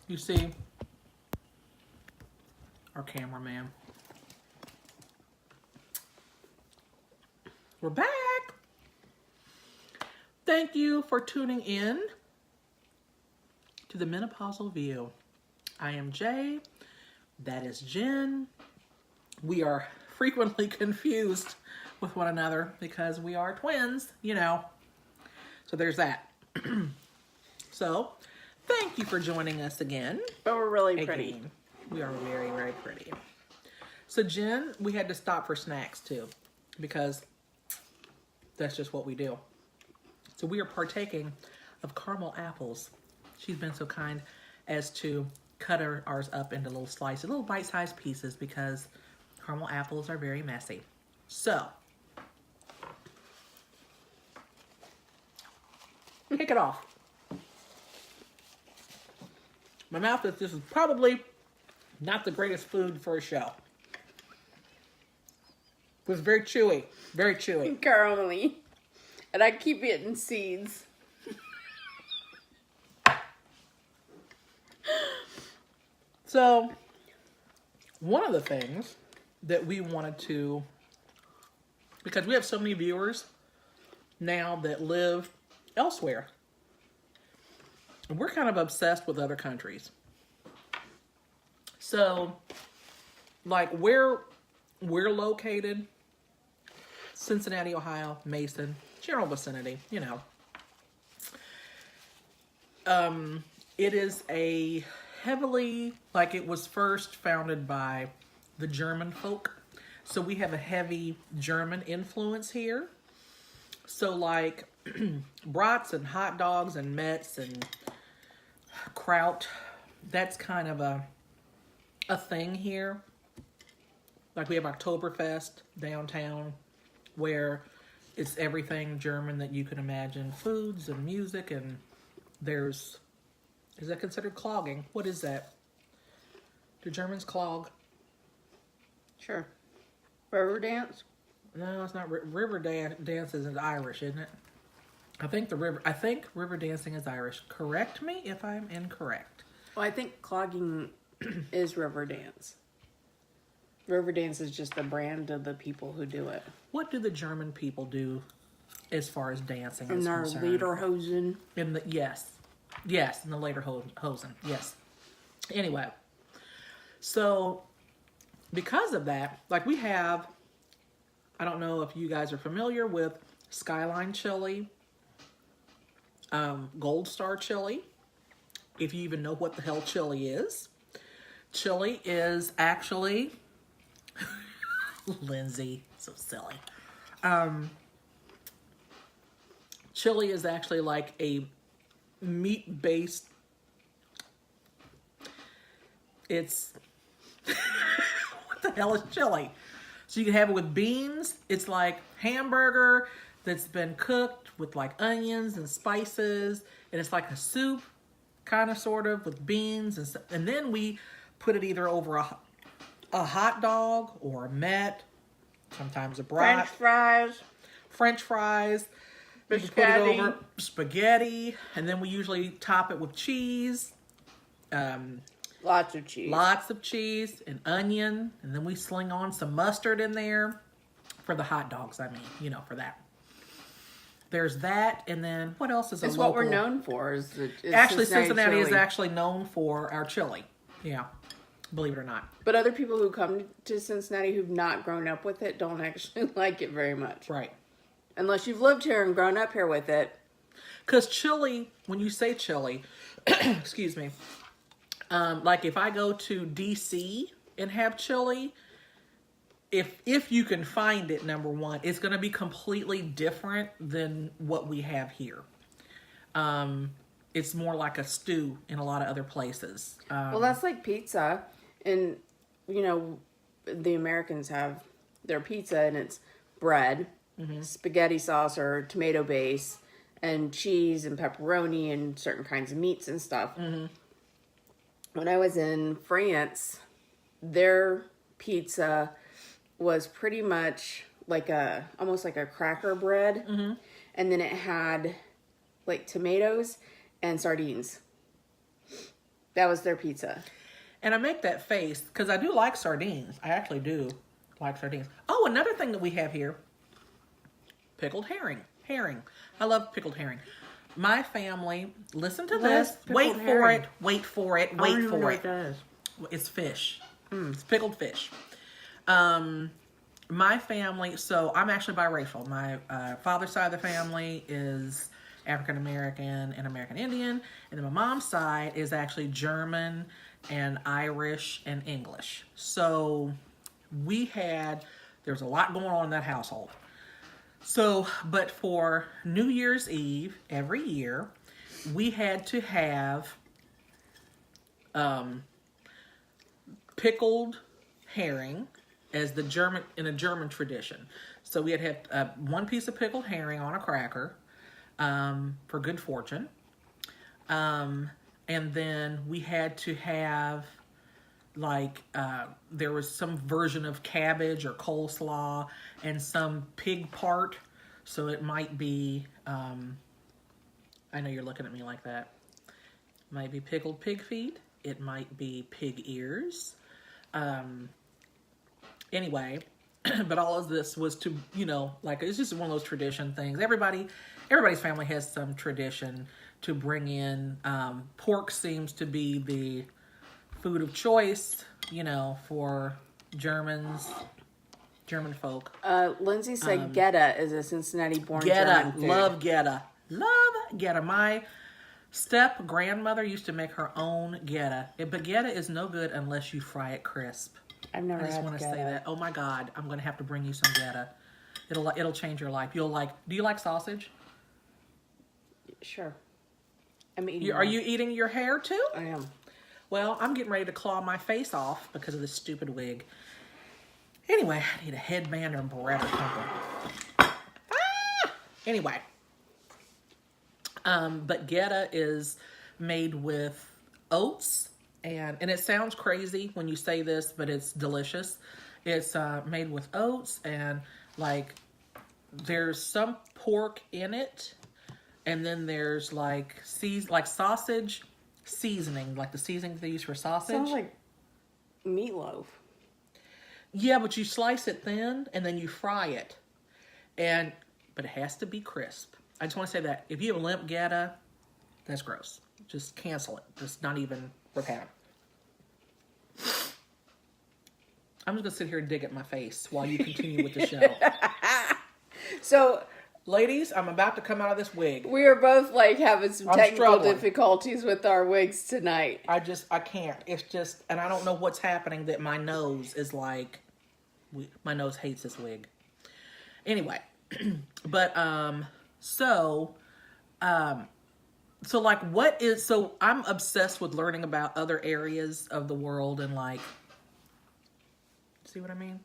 You see, our cameraman. We're back. Thank you for tuning in to the Menopausal View. I am Jay. That is Jen. We are frequently confused with one another because we are twins, you know. So there's that. So, thank you for joining us again. But we're really pretty. Again. We are very, very pretty. So Jen, we had to stop for snacks too, because that's just what we do. So we are partaking of caramel apples. She's been so kind as to cut ours up into little slices, little bite-sized pieces, because caramel apples are very messy. So, kick it off. My mouth is, this is probably not the greatest food for a show. It was very chewy, very chewy. Caramelly. And I keep eating seeds. So, one of the things that we wanted to, because we have so many viewers now that live elsewhere, and we're kind of obsessed with other countries. So, like where we're located, Cincinnati, Ohio, Mason, general vicinity, you know. It is a heavily, like it was first founded by the German folk. So we have a heavy German influence here. So like brats and hot dogs and Metz and kraut, that's kind of a thing here. Like we have Oktoberfest downtown where it's everything German that you can imagine. Foods and music, and there's, is that considered clogging? What is that? Do Germans clog? Sure. River dance? No, it's not. River dance is Irish, isn't it? I think river dancing is Irish. Correct me if I'm incorrect. Well, I think clogging is river dance. River dance is just the brand of the people who do it. What do the German people do as far as dancing is And our concerned? lederhosen. In the yes, in the lederhosen, yes. Anyway, so because of that, like we have, I don't know if you guys are familiar with Skyline chili, Gold Star chili, if you even know what the hell chili is. Chili is actually, Lindsay, so silly. Chili is actually like a meat-based, it's, what the hell is chili? So you can have it with beans. It's like hamburger that's been cooked with like onions and spices, and it's like a soup, kind of, sort of, with beans, and then we put it either over a hot dog or a Met, sometimes a brat. French fries. We can put it over spaghetti, and then we usually top it with cheese. Lots of cheese. Lots of cheese and onion, and then we sling on some mustard in there for the hot dogs. I mean, you know, for that. There's that, and then what else is a It's local? what we're known for. Is Actually, Cincinnati is chili. actually known for our chili. Yeah, believe it or not. But other people who come to Cincinnati who've not grown up with it don't actually like it very much. Right. Unless you've lived here and grown up here with it. Because chili, when you say chili, excuse me, like if I go to D.C. and have chili, if you can find it, number one, it's going to be completely different than what we have here. It's more like a stew in a lot of other places. Well, that's like pizza. And, you know, the Americans have their pizza and it's bread, spaghetti sauce or tomato base, and cheese and pepperoni and certain kinds of meats and stuff. When I was in France, their pizza was pretty much like almost like a cracker bread. And then it had like tomatoes and sardines. That was their pizza. And I make that face because I do like sardines. I actually do like sardines. Oh, another thing that we have here, pickled herring. Herring. I love pickled herring. My family, listen to this. Wait for it. Wait for it. Wait for it. It's fish. It's pickled fish. My family, so I'm actually biracial. My father's side of the family is African American and American Indian. And then my mom's side is actually German and Irish and English. So there's a lot going on in that household. So, but for New Year's Eve every year, we had to have pickled herring as in a German tradition. So we had to have one piece of pickled herring on a cracker for good fortune. And then we had to have there was some version of cabbage or coleslaw and some pig part. So it might be, I know you're looking at me like that. It might be pickled pig feet. It might be pig ears. Anyway, but all of this was to, it's just one of those tradition things. Everybody's family has some tradition to bring in. Pork seems to be the food of choice, for German folk. Lindsay said Geta is a Cincinnati-born German food. Love Geta. My step-grandmother used to make her own Geta. But Geta is no good unless you fry it crisp. I've never had I just want to say that. Oh my God, I'm going to have to bring you some Geta. It'll change your life. Do you like sausage? Sure. I'm eating. Are you eating your hair too? I am. Well, I'm getting ready to claw my face off because of this stupid wig. Anyway, I need a headband or a beret or something. Anyway. But Geta is made with oats, and it sounds crazy when you say this, but it's delicious. It's made with oats, and there's some pork in it, and then there's sausage seasoning, like the seasoning they use for sausage. Sounds like meatloaf. Yeah, but you slice it thin and then you fry it, but it has to be crisp. I just want to say that if you have a limp Geta, that's gross. Just cancel it. Just not even worth having. I'm just gonna sit here and dig at my face while you continue with the show. So, ladies, I'm about to come out of this wig. We are both having some technical struggling. difficulties with our wigs tonight. I can't. It's just, and I don't know what's happening that my nose is my nose hates this wig. Anyway, but, so I'm obsessed with learning about other areas of the world and see what I mean?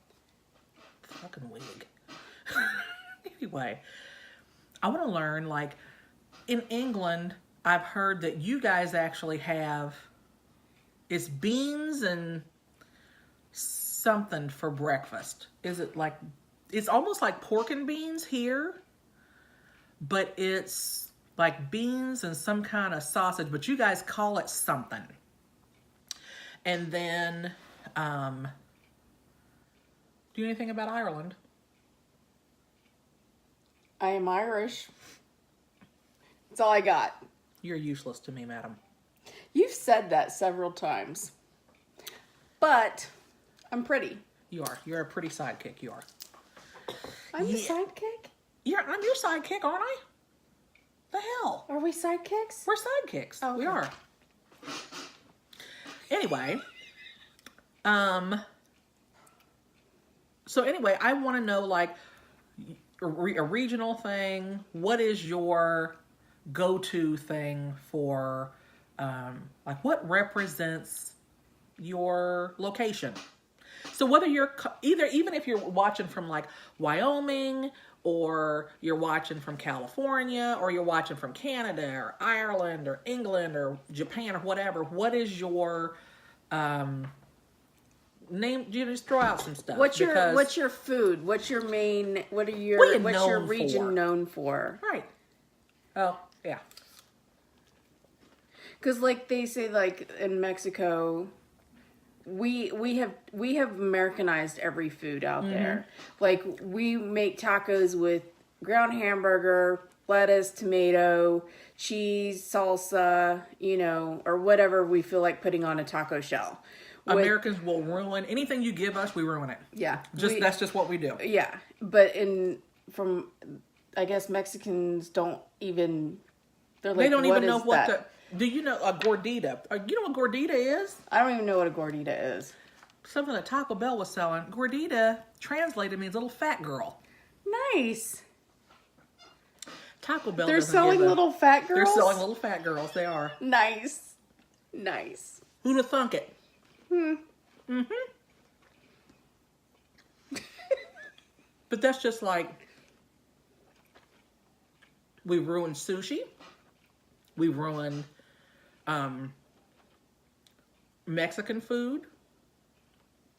Fucking wig. Anyway, I want to learn, in England, I've heard that you guys actually have, it's beans and something for breakfast. Is it it's almost like pork and beans here, but it's like beans and some kind of sausage, but you guys call it something. And then, do you know anything about Ireland? I am Irish. That's all I got. You're useless to me, madam. You've said that several times. But I'm pretty. You are. You're a pretty sidekick. You are. I'm a sidekick? I'm your sidekick, aren't I? The hell? Are we sidekicks? We're sidekicks. Oh, we are. Anyway. So anyway, I want to know, a regional thing. What is your go-to thing for, what represents your location? So whether you're even if you're watching from Wyoming, or you're watching from California, or you're watching from Canada or Ireland or England or Japan or whatever, what is your name? You just throw out some stuff. What's your food? What's your main? What's your region known for? Right. Oh yeah. Because like they say, like in Mexico, we have Americanized every food out there. Like we make tacos with ground hamburger, lettuce, tomato, cheese, salsa, you know, or whatever we feel like putting on a taco shell. Americans will ruin anything you give us. We ruin it. Yeah, That's just what we do. yeah. But I guess Mexicans don't even. They're like, They don't even know is what that? Do you know a gordita? You know what gordita is? I don't even know what a gordita is. Something that Taco Bell was selling. Gordita translated means little fat girl. Nice. Taco Bell. They're doesn't selling give a- little fat girls. They're selling little fat girls. They are. Nice. Nice. Who'd have thunk it? But that's just like we ruined sushi. We ruined Mexican food.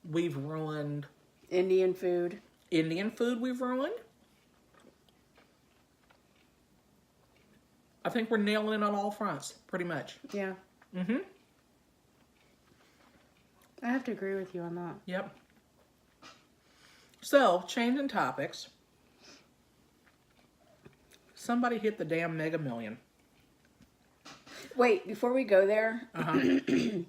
We've ruined Indian food. Indian food. We've ruined. I think we're nailing it on all fronts, pretty much. Yeah. I have to agree with you on that. Yep. So, changing topics. Somebody hit the damn Mega Million. Wait, before we go there, I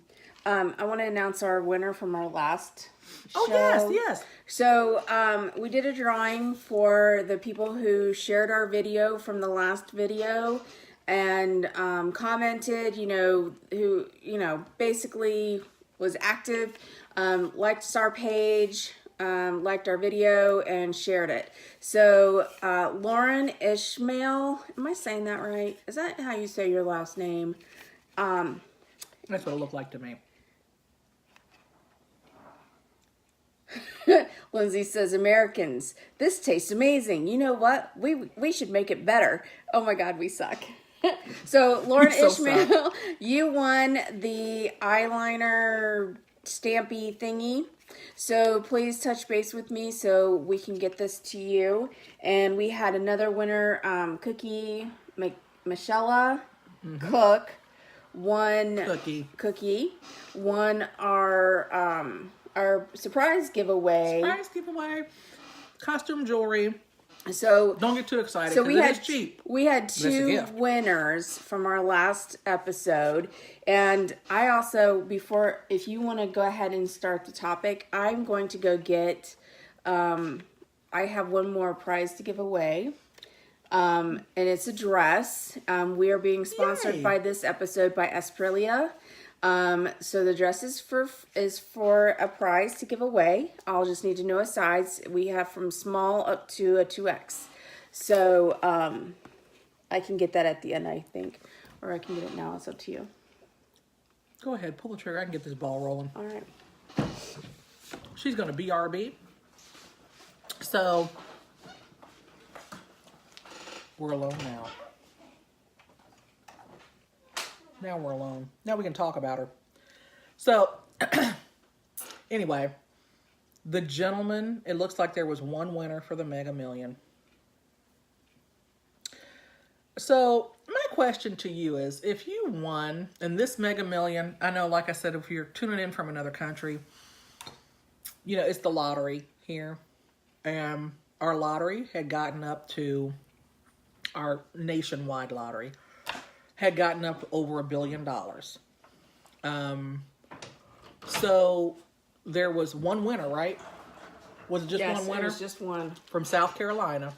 want to announce our winner from our last Oh, show. yes. So, we did a drawing for the people who shared our video from the last video and commented, who, basically was active, liked our page, liked our video, and shared it. So, Lauren Ishmael, am I saying that right? Is that how you say your last name? That's what it looked like to me. Lindsay says, Americans, this tastes amazing. You know what? We should make it better. Oh my God, we suck. So, Lauren So Ishmael, you won the eyeliner stampy thingy. So, please touch base with me so we can get this to you. And we had another winner, Cookie Michelle Cook, won Cookie, won our surprise giveaway. Surprise giveaway. Costume jewelry. So Don't get too excited. So it is cheap. We had That's a two gift. winners from our last episode, and I also if you want to go ahead and start the topic, I'm going to go get. I have one more prize to give away, and it's a dress. We are being sponsored Yay. by this episode by Esprilia. So the dress is for a prize to give away. I'll just need to know a size. We have from small up to a 2X. So, I can get that at the end, I think. Or I can get it now. It's up to you. Go ahead, pull the trigger. I can get this ball rolling. All right. She's going to BRB. So, we're alone now. Now we're alone. Now we can talk about her. So, anyway, the gentleman, it looks like there was one winner for the Mega Million. So, my question to you is, if you won, and this Mega Million, I know, like I said, if you're tuning in from another country, it's the lottery here. And our lottery had gotten up to, our nationwide lottery, had gotten up over $1 billion. So there was one winner, right? Was it just one winner? It was just one. From South Carolina.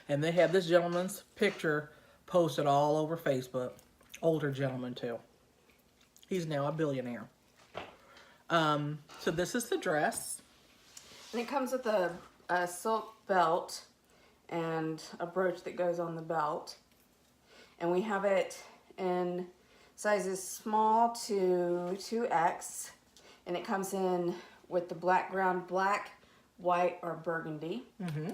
And they had this gentleman's picture posted all over Facebook. Older gentleman, too. He's now a billionaire. So this is the dress. And it comes with a silk belt and a brooch that goes on the belt. And we have it in sizes small to 2X. And it comes in with the background black, white, or burgundy. Mm-hmm.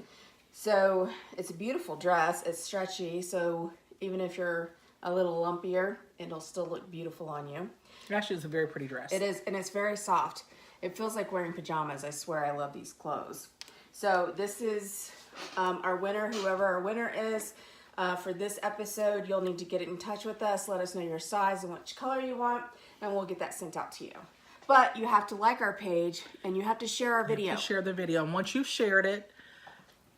So it's a beautiful dress. It's stretchy, so even if you're a little lumpier, it'll still look beautiful on you. Actually, it's a very pretty dress. It is, and it's very soft. It feels like wearing pajamas. I swear I love these clothes. So this is our winner, whoever our winner is. For this episode, you'll need to get in touch with us. Let us know your size and which color you want, and we'll get that sent out to you. But you have to like our page, and you have to share our video. Share the video. And once you've shared it,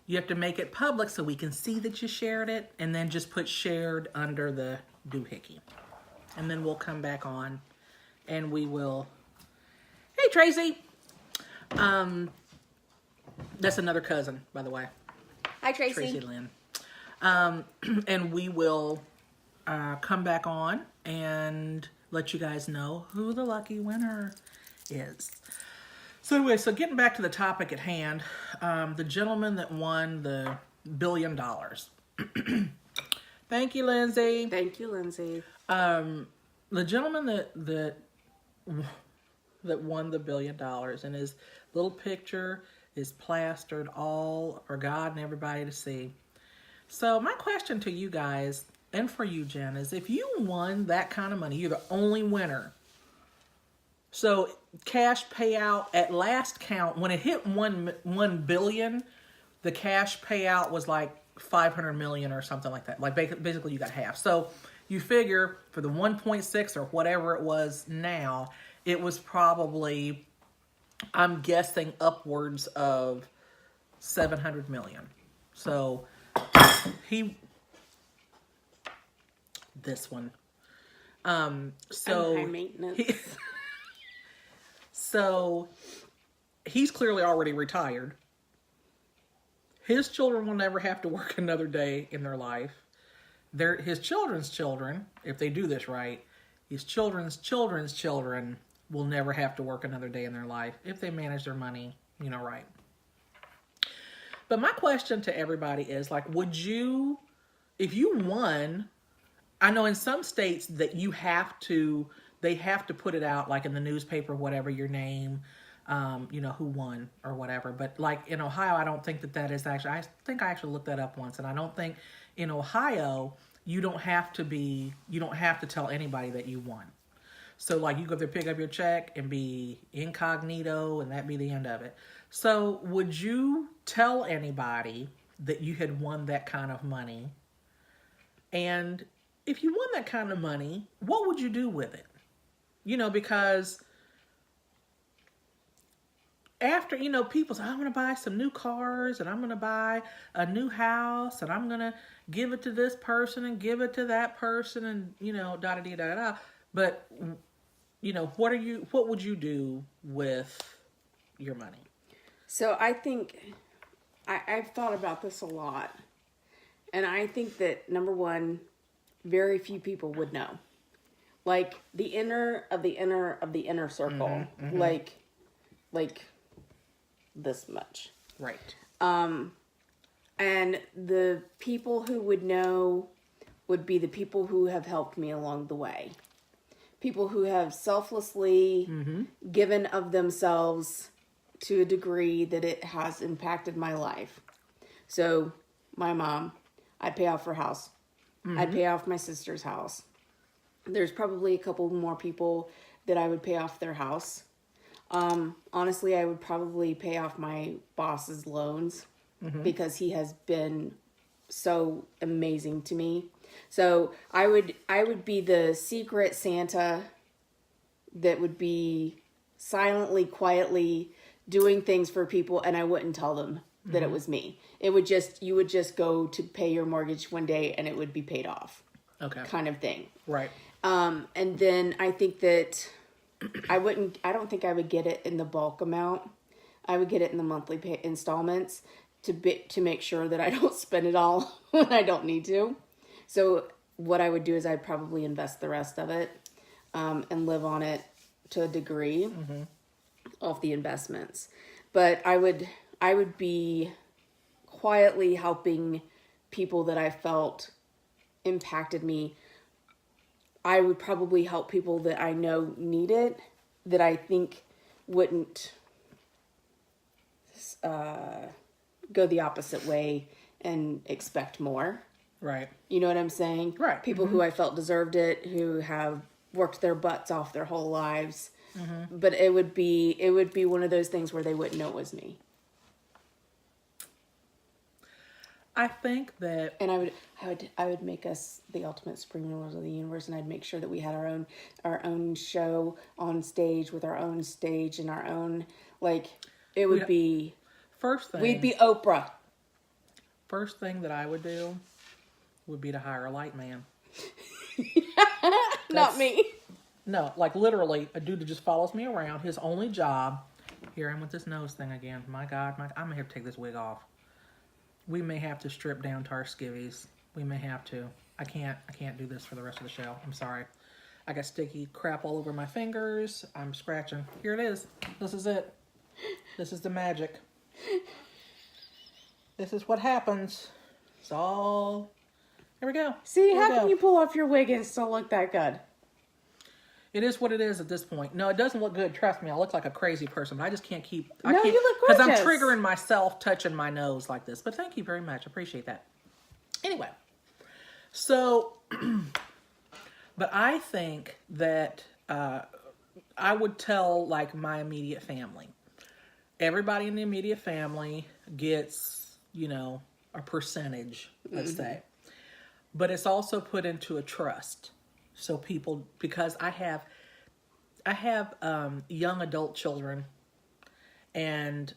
you have to make it public so we can see that you shared it, and then just put shared under the doohickey. And then we'll come back on and we will... Hey, Tracy! That's another cousin, by the way. Hi, Tracy. Tracy Lynn. And we will come back on and let you guys know who the lucky winner is. So anyway, so getting back to the topic at hand, the gentleman that won the $1 billion. Thank you, Lindsay. Thank you, Lindsay. The gentleman that won the $1 billion, and his little picture is plastered all for God and everybody to see. So my question to you guys, and for you, Jen, is if you won that kind of money, you're the only winner. So cash payout at last count, when it hit 1 billion, the cash payout was like 500 million or something like that. Like basically you got half. So you figure for the 1.6 or whatever it was now, it was probably, I'm guessing, upwards of 700 million. So this one. So high maintenance. So he's clearly already retired. His children will never have to work another day in their life. His children's children, if they do this right, his children's children's children will never have to work another day in their life if they manage their money, right. But my question to everybody is, like, would you, if you won, I know in some states that they have to put it out, like in the newspaper, whatever, your name, who won or whatever. But like in Ohio, I don't think that is actually, I think I actually looked that up once, and I don't think in Ohio, you don't have to tell anybody that you won. So like you go there, pick up your check and be incognito, and that be the end of it. So would you tell anybody that you had won that kind of money? And if you won that kind of money, what would you do with it? Because after, people say, I'm going to buy some new cars, and I'm going to buy a new house, and I'm going to give it to this person and give it to that person, and, da-da-da-da-da. But, what would you do with your money? So I think I've thought about this a lot. And I think that, number one, very few people would know. Like the inner of the inner of the inner circle. Mm-hmm. Like this much. Right. And the people who would know would be the people who have helped me along the way. People who have selflessly given of themselves to a degree that it has impacted my life. So my mom, I'd pay off her house. I'd pay off my sister's house. There's probably a couple more people that I would pay off their house. Honestly, I would probably pay off my boss's loans because he has been so amazing to me. So I would be the secret Santa that would be silently, quietly doing things for people, and I wouldn't tell them that it was me. You would just go to pay your mortgage one day and it would be paid off. Okay. Kind of thing. Right. And then I think that I don't think I would get it in the bulk amount. I would get it in the monthly installments to make sure that I don't spend it all when I don't need to. So what I would do is I'd probably invest the rest of it, and live on it to a degree off the investments. But I would be quietly helping people that I felt impacted me. I would probably help people that I know need it, that I think wouldn't go the opposite way and expect more. Right. You know what I'm saying? Right. People who I felt deserved it, who have worked their butts off their whole lives. But it would be one of those things where they wouldn't know it was me. I think that And I would make us the ultimate supreme rulers of the universe, and I'd make sure that we had our own show on stage with our own stage and our own, like, it would be, first thing we'd be Oprah. first thing that I would do would be to hire a light man. Not me. No, like literally a dude that just follows me around. His only job. Here I'm with this nose thing again. My God, I'm gonna have to take this wig off. We may have to strip down to our skivvies. We may have to. I can't do this for the rest of the show. I'm sorry. I got sticky crap all over my fingers. I'm scratching. Here it is. This is it. This is the magic. This is what happens. It's all. Here we go. See, Here we how go. can you pull off your wig and still look that good? It is what it is at this point. No, it doesn't look good. Trust me, I look like a crazy person, but I just can't keep. I No, can't, you look because I'm gorgeous. triggering myself touching my nose like this. But thank you very much. I appreciate that. Anyway, so, but I think that I would tell like my immediate family. Everybody in the immediate family gets, a percentage, let's say. But it's also put into a trust. So people, because I have young adult children, and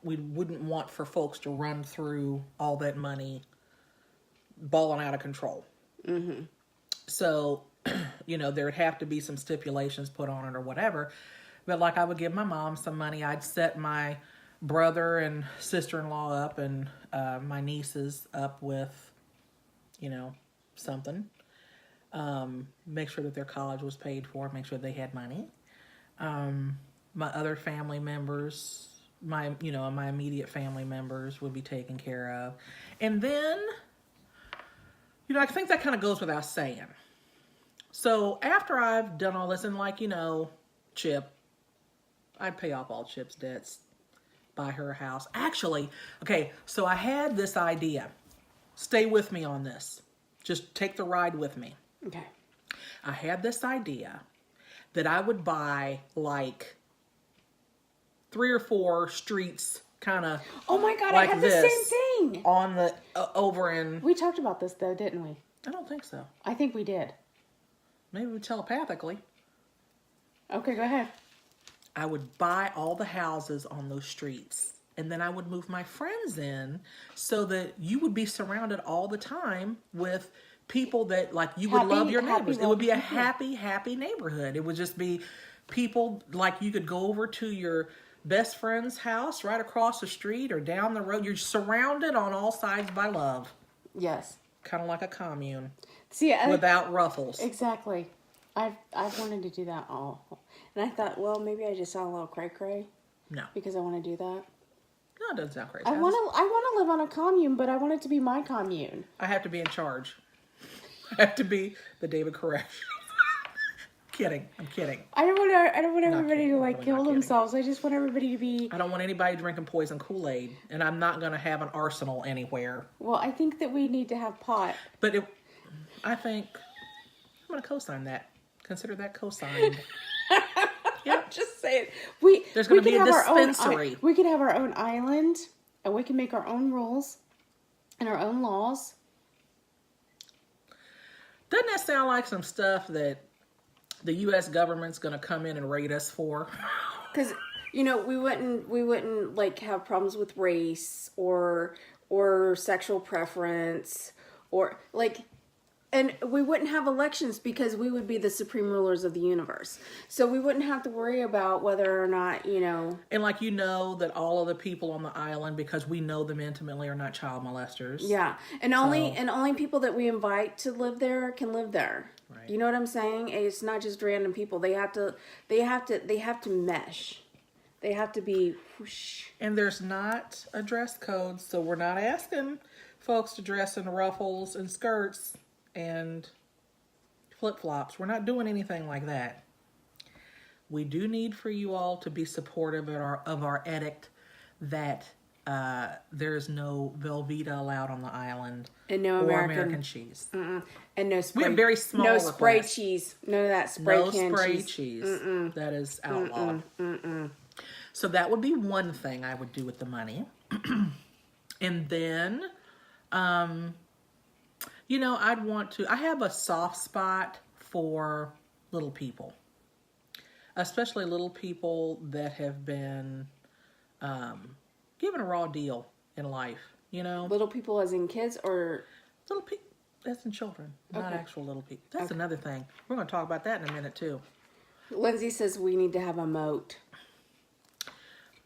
we wouldn't want for folks to run through all that money, balling out of control. Mm-hmm. So, there would have to be some stipulations put on it or whatever. But like I would give my mom some money, I'd set my brother and sister-in-law up and my nieces up with, something. Make sure that their college was paid for, make sure they had money. My other family members, my immediate family members would be taken care of. And then, I think that kind of goes without saying. So after I've done all this, and Chip, I'd pay off all Chip's debts, buy her a house. Actually, okay, so I had this idea. Stay with me on this. Just take the ride with me. Okay. I had this idea that I would buy like 3 or 4 streets kind of Oh my God, like I had the this same thing. on the over in. We talked about this though, didn't we? I don't think so. I think we did. Maybe telepathically. Okay, go ahead. I would buy all the houses on those streets, and then I would move my friends in so that you would be surrounded all the time with people that like you would love your neighbors. It would be a happy neighborhood. It would just be people like you could go over to your best friend's house right across the street or down the road. You're surrounded on all sides by love. Yes. Kind of like a commune. See, without ruffles. Exactly. I've wanted to do that all. And I thought, well, maybe I just sound a little cray-cray. No. Because I want to do that. No, it doesn't sound crazy. I want to live on a commune, but I want it to be my commune. I have to be in charge. I have to be the David Koresh. Kidding. I'm kidding. I don't want everybody to like really kill not kidding. themselves. I just want everybody to be. I don't want anybody drinking poison Kool-Aid, and I'm not going to have an arsenal anywhere. Well, I think that we need to have pot. But I think I'm going to co-sign that. Consider that co-signed. Yep. Just saying. There's going to be a have our own dispensary. we could have our own island, and we can make our own rules and our own laws. Doesn't that sound like some stuff that the U.S. government's going to come in and raid us for? Because we wouldn't like have problems with race or sexual preference or like. And we wouldn't have elections because we would be the supreme rulers of the universe. So we wouldn't have to worry about whether or not, And that all of the people on the island, because we know them intimately, are not child molesters. Yeah. And only people that we invite to live there can live there. Right. You know what I'm saying? It's not just random people. They have to mesh. They have to be whoosh. And there's not a dress code, so we're not asking folks to dress in ruffles and skirts and flip-flops. We're not doing anything like that. We do need for you all to be supportive of our edict that there is no Velveeta allowed on the island, And no or American cheese. And no spray. We have very small No spray requests. cheese. None of that spray No can spray cheese. cheese. That is outlawed. So that would be one thing I would do with the money. And then You know, I have a soft spot for little people, especially little people that have been given a raw deal in life, you know? Little people as in kids or... Little people, that's in children, not Okay. actual little people. That's another thing. We're going to talk about that in a minute, too. Lindsay says we need to have a moat.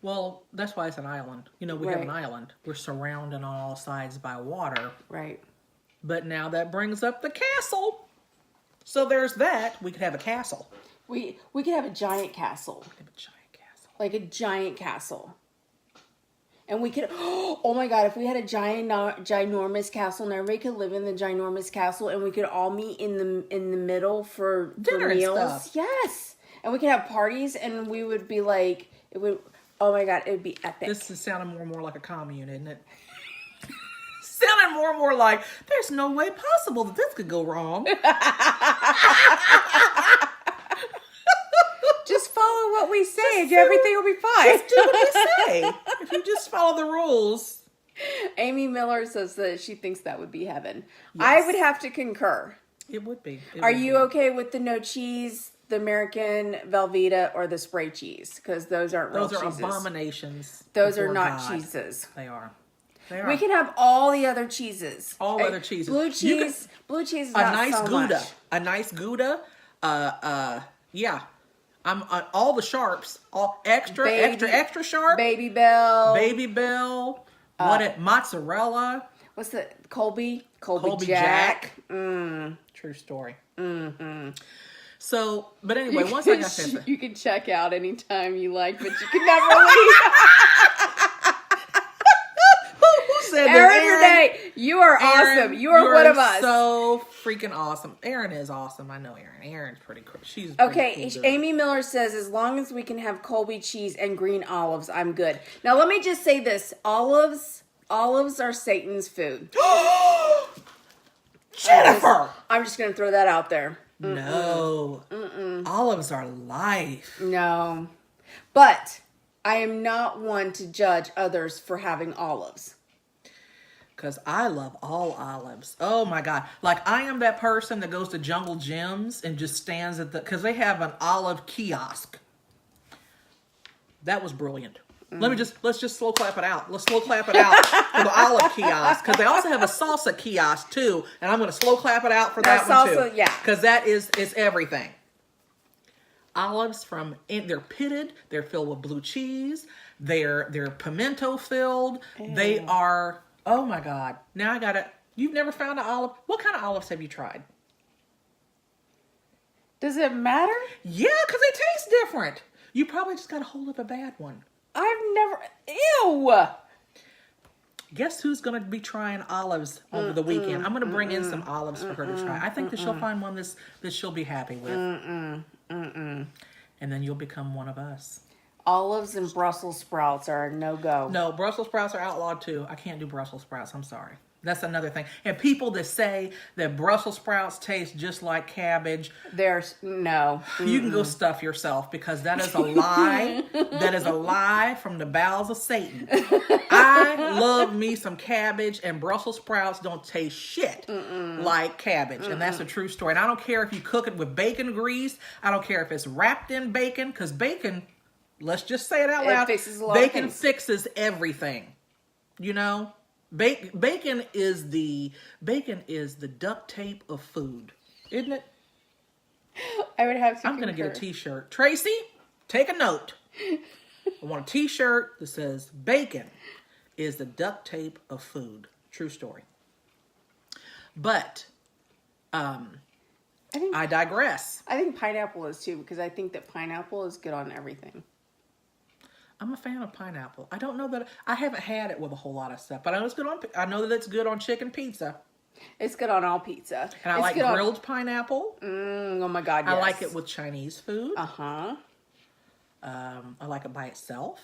Well, that's why it's an island. You know, we have an Right. island. We're surrounded on all sides by water. Right. But now that brings up the castle. So there's that. We could have a castle. We could have a giant castle. We could have a giant castle. Like a giant castle. And we could, oh my God, if we had a ginormous castle and everybody could live in the ginormous castle and we could all meet in the middle for Dinner and meals. stuff. Yes. And we could have parties and we would be like, oh my God, it would be epic. This is sounding more and more like a commune, isn't it? Sounding more and more like, there's no way possible that this could go wrong. Just follow what we say and everything will be fine. Just do what we say. If you just follow the rules. Amy Miller says that she thinks that would be heaven. Yes. I would have to concur. It would be. Are you okay with the no cheese, the American Velveeta, or the spray cheese? Because those aren't real Those are cheeses. abominations. Those are before not God. cheeses. They are. They are. We can have all the other cheeses. All other cheeses. Blue You cheese. Blue cheese is a not nice so Gouda. much. A nice Gouda. Yeah. I'm all the sharps. All extra sharp. Baby Bell. Baby Bell. Mozzarella. What's the Colby? Colby Jack. True story. Mm-hmm. So, but anyway, once I got this, You can check out anytime you like, but you can never leave. who said that? Aaron Renee, you are awesome. You are one of us. So freaking awesome. Aaron is awesome. I know Aaron. Aaron's pretty cool. She's pretty Okay, cool, Amy Miller says, as long as we can have Colby cheese and green olives, I'm good. Now, let me just say this. Olives are Satan's food. Jennifer! I'm just going to throw that out there. No. Olives are life. No. But I am not one to judge others for having olives. Because I love all olives. Oh my God. Like, I am that person that goes to Jungle Gyms and just stands at because they have an olive kiosk. That was brilliant. Let's just slow clap it out. Let's slow clap it out for the olive kiosk. Because they also have a salsa kiosk too. And I'm going to slow clap it out for that one salsa, too. yeah. Because that is everything. Olives they're pitted. They're filled with blue cheese. They're pimento filled. They are, oh my God. Now you've never found an olive. What kind of olives have you tried? Does it matter? Yeah, because they taste different. You probably just got a hold of a bad one. I've never... Ew! Guess who's going to be trying olives over the weekend? I'm going to bring in some olives for her to try. I think that she'll find one that she'll be happy with. And then you'll become one of us. Olives and Brussels sprouts are a no-go. No, Brussels sprouts are outlawed too. I can't do Brussels sprouts. I'm sorry. That's another thing. And people that say that Brussels sprouts taste just like cabbage, No. you can go stuff yourself because that is a lie. That is a lie from the bowels of Satan. I love me some cabbage, and Brussels sprouts don't taste shit like cabbage. And that's a true story. And I don't care if you cook it with bacon grease. I don't care if it's wrapped in bacon, because bacon, let's just say it out loud, fixes a lot of bacon things. fixes everything. You know? Bacon is the duct tape of food, isn't it? I would have to I'm going to get a t-shirt. Tracy, take a note. I want a t-shirt that says bacon is the duct tape of food. True story. But I digress. I think pineapple is too, because I think that pineapple is good on everything. I'm a fan of pineapple. I don't know that I haven't had it with a whole lot of stuff, but I know that it's good on chicken pizza. It's good on all pizza. And I like grilled pineapple. Oh my God, yes. I like it with Chinese food. Uh-huh. I like it by itself.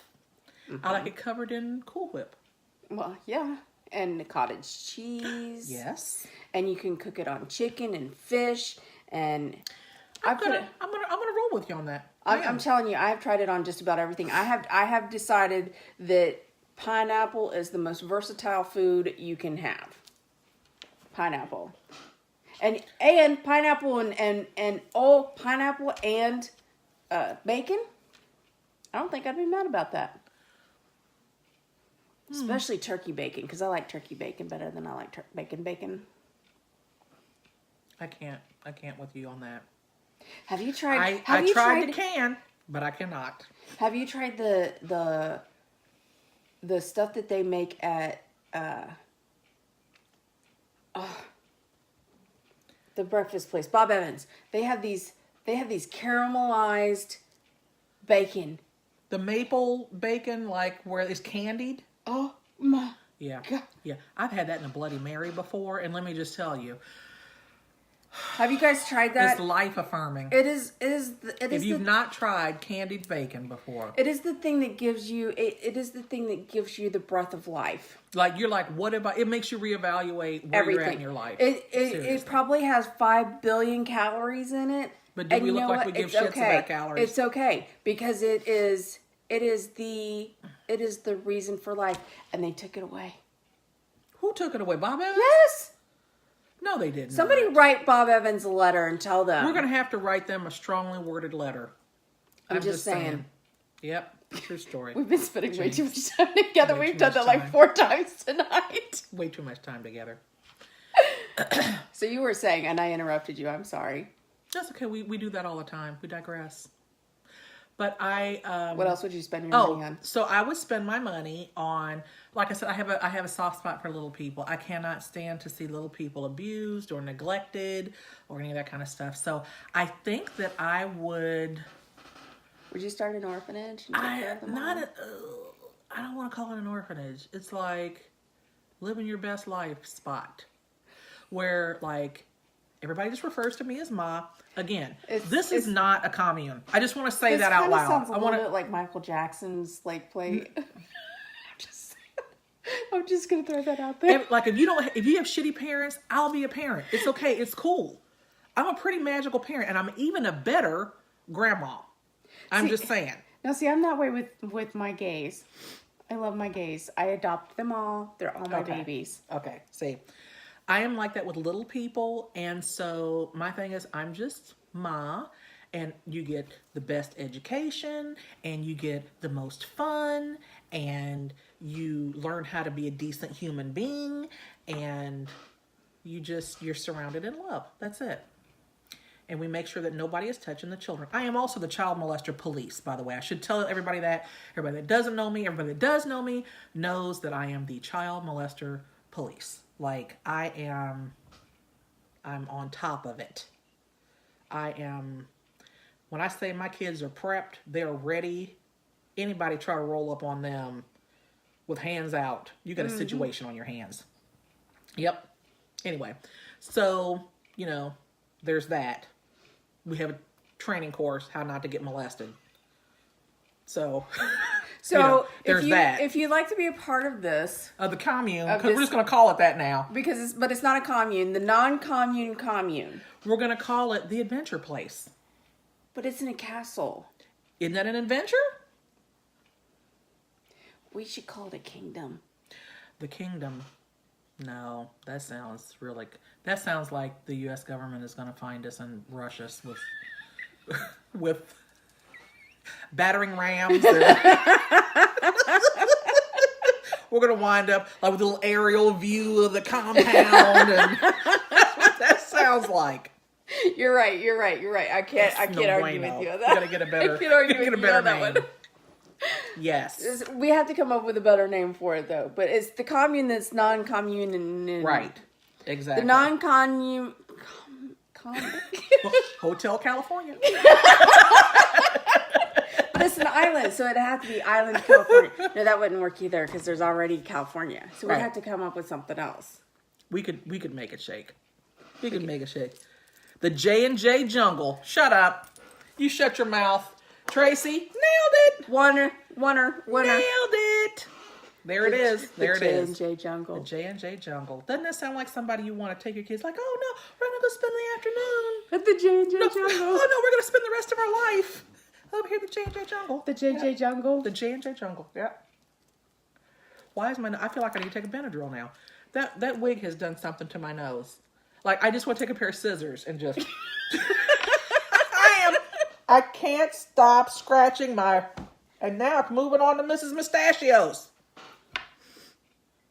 I like it covered in Cool Whip. Well, yeah. And cottage cheese. Yes. And you can cook it on chicken and fish. And I'm gonna roll with you on that. I'm telling you, I've tried it on just about everything. I have decided that pineapple is the most versatile food you can have. pineapple. And pineapple and pineapple and bacon. I don't think I'd be mad about that. Especially turkey bacon, because I like turkey bacon better than I like bacon. I can't with you on that. Have you tried? I tried the can, but I cannot. Have you tried the stuff that they make at the breakfast place, Bob Evans? They have these caramelized bacon. The maple bacon, like where it's candied. Oh my Yeah, God. yeah. I've had that in a Bloody Mary before, and let me just tell you, Have you guys tried that? it's life affirming. It is If you've not tried candied bacon before, it is the thing that gives you it is the thing that gives you the breath of life. like you're like, what about? It makes you reevaluate where you're at in your life. It Seriously. probably has 5 billion calories in it. But do And we you look know like what? we give It's shits okay. about calories? It's okay because it is the reason for life, and they took it away. Who took it away? Bob Evans? Yes. No, they didn't. Somebody write Bob Evans a letter and tell them. We're gonna have to write them a strongly worded letter. I'm just saying. Yep, true story. We've been spending way too much time together. Way We've too done much that like time. 4 times tonight. Way too much time together. So you were saying, and I interrupted you. I'm sorry. That's okay. We do that all the time. We digress. But What else would you spend your money on? so I would spend my money on, like I said, I have a soft spot for little people. I cannot stand to see little people abused or neglected or any of that kind of stuff. So I think that I would. Would you start an orphanage? And take care of them all? I don't want to call it an orphanage. It's like living your best life spot, where like everybody just refers to me as Ma. Again, this is not a commune. I just want to say that out loud. Sounds a I little want bit like Michael Jackson's like play. I'm just gonna throw that out there. like if you have shitty parents, I'll be a parent. It's okay. It's cool. I'm a pretty magical parent, and I'm even a better grandma. I'm just saying. Now, see, I'm that way with my gays. I love my gays. I adopt them all. They're all my babies. Okay. See, I am like that with little people, and so my thing is, I'm just Ma, and you get the best education, and you get the most fun, and you learn how to be a decent human being, and you're surrounded in love. That's it. And we make sure that nobody is touching the children. I am also the child molester police, by the way. I should tell everybody that. Everybody that doesn't know me, everybody that does know me, knows that I am the child molester police. Like, I'm on top of it. When I say my kids are prepped, they're ready. Anybody try to roll up on them with hands out, you got a situation on your hands. Yep. Anyway, so, there's that. We have a training course, how not to get molested. So, there's that. If you'd like to be a part of this, The commune, because we're just going to call it that now. but it's not a commune, the non-commune commune. We're going to call it the adventure place. But it's in a castle. Isn't that an adventure? We should call it a kingdom. The kingdom. No, that sounds like the U.S. government is going to find us and rush us with battering rams. We're going to wind up like with a little aerial view of the compound, and that's what that sounds like. You're right. I can't argue with you on that. You got to get a better. I can't argue with get a you better on that name. one. Yes. We have to come up with a better name for it, though. But it's the commune that's non-commune and Right. Exactly. the non-commune. Hotel California. But it's an island, so it'd have to be Island California. No, that wouldn't work either because there's already California. So we'd Right. have to come up with something else. We could make it shake. We could make it shake. The J&J Jungle. Shut up. You shut your mouth. Tracy, nailed it. Winner. Nailed it. There it is. There it is. J&J Jungle. The J&J Jungle. Doesn't that sound like somebody you want to take your kids? Like, oh no, we're gonna go spend the afternoon. At the J&J Jungle. Oh no, we're gonna spend the rest of our life over here at the J&J Jungle. The J&J Jungle. The J&J Jungle. Yeah. Why is I feel like I need to take a Benadryl now. That wig has done something to my nose. Like, I just want to take a pair of scissors and just... I can't stop scratching my... And now it's moving on to Mrs. Mustachios.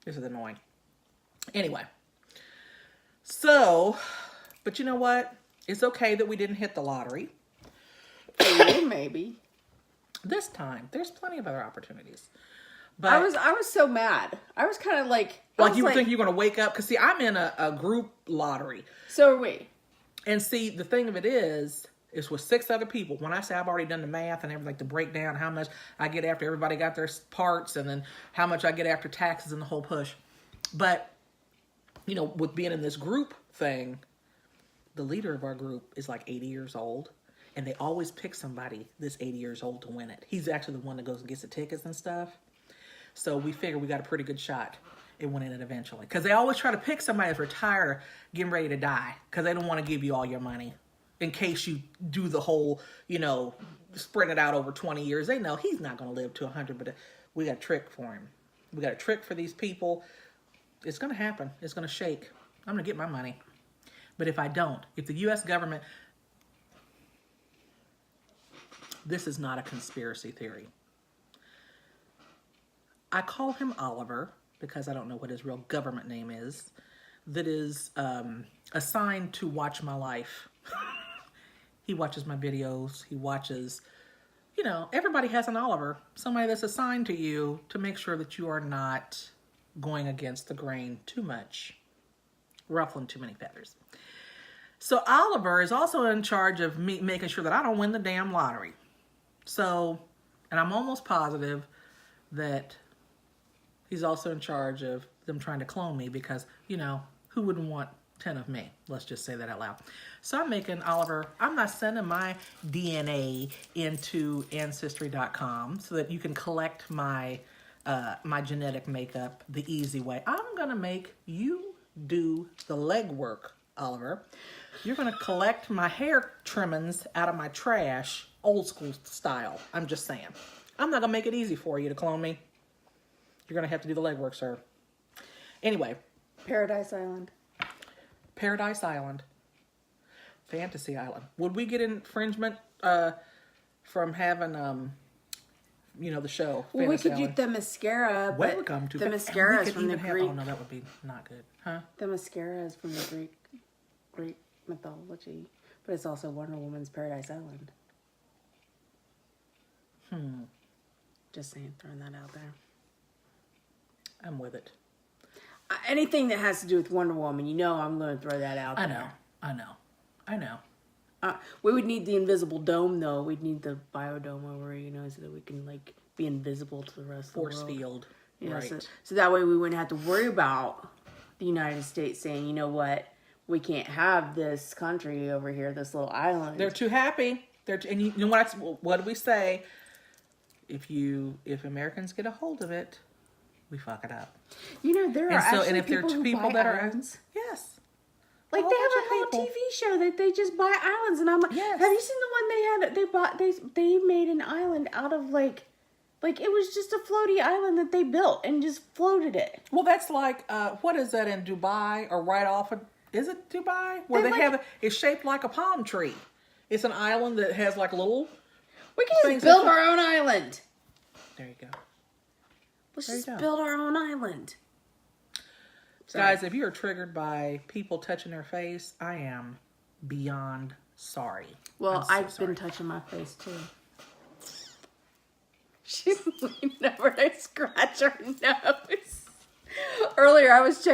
This is annoying. Anyway. So, but you know what? It's okay that we didn't hit the lottery. Maybe. This time, there's plenty of other opportunities. But I was so mad. I was kind of like... Like you would think you're going to wake up. Because see, I'm in a group lottery. So are we. And see, the thing of it is, it's with 6 other people. When I say I've already done the math and everything, to break down how much I get after everybody got their parts, and then how much I get after taxes and the whole push. But, you know, with being in this group thing, the leader of our group is like 80 years old. And they always pick somebody that's 80 years old to win it. He's actually the one that goes and gets the tickets and stuff. So we figure we got a pretty good shot at winning it eventually. Because they always try to pick somebody that's retired, getting ready to die. Because they don't want to give you all your money. In case you do the whole, you know, spread it out over 20 years. They know he's not going to live to 100, but we got a trick for him. We got a trick for these people. It's going to happen. It's going to shake. I'm going to get my money. But if I don't, if the U.S. government... This is not a conspiracy theory. I call him Oliver because I don't know what his real government name is. That is assigned to watch my life. He watches my videos. He watches, you know, everybody has an Oliver. Somebody that's assigned to you to make sure that you are not going against the grain too much. Ruffling too many feathers. So Oliver is also in charge of me making sure that I don't win the damn lottery. So, and I'm almost positive that he's also in charge of them trying to clone me because, you know, who wouldn't want 10 of me? Let's just say that out loud. So I'm making Oliver, I'm not sending my DNA into Ancestry.com so that you can collect my my genetic makeup the easy way. I'm going to make you do the legwork, Oliver. You're going to collect my hair trimmings out of my trash, old school style. I'm just saying. I'm not going to make it easy for you to clone me. You're going to have to do the legwork, sir. Anyway. Paradise Island. Paradise Island. Fantasy Island. Would we get infringement from having, you know, the show? Well, we could Island? do the mascara. Welcome to the mascara is from the Greek. Oh, no, that would be not good. Huh? The mascara is from the Greek mythology. But it's also Wonder Woman's Paradise Island. Just saying, throwing that out there. I'm with it. Anything that has to do with Wonder Woman, you know I'm going to throw that out there. I know. We would need the invisible dome, though. We'd need the biodome over, you know, so that we can, like, be invisible to the rest of the world. Force field. You know, right. So that way we wouldn't have to worry about the United States saying, you know what, we can't have this country over here, this little island. They're too happy. And you know what do we say? If Americans get a hold of it, we fuck it up. You know, there are actually people who buy that islands. Yes. Like, they have a whole TV show that they just buy islands, and I'm like, yes. Have you seen the one they had? They made an island out of like it was just a floaty island that they built and just floated it. Well, that's like what is that in Dubai or right off of? Is it Dubai where they have it's shaped like a palm tree? It's an island that has like little. We can just build our own island. There you go. Let's just build our own island. Guys, if you're triggered by people touching their face, I am beyond sorry. Well, I've been touching my face too. She's leaning over to scratch her nose. Earlier, I was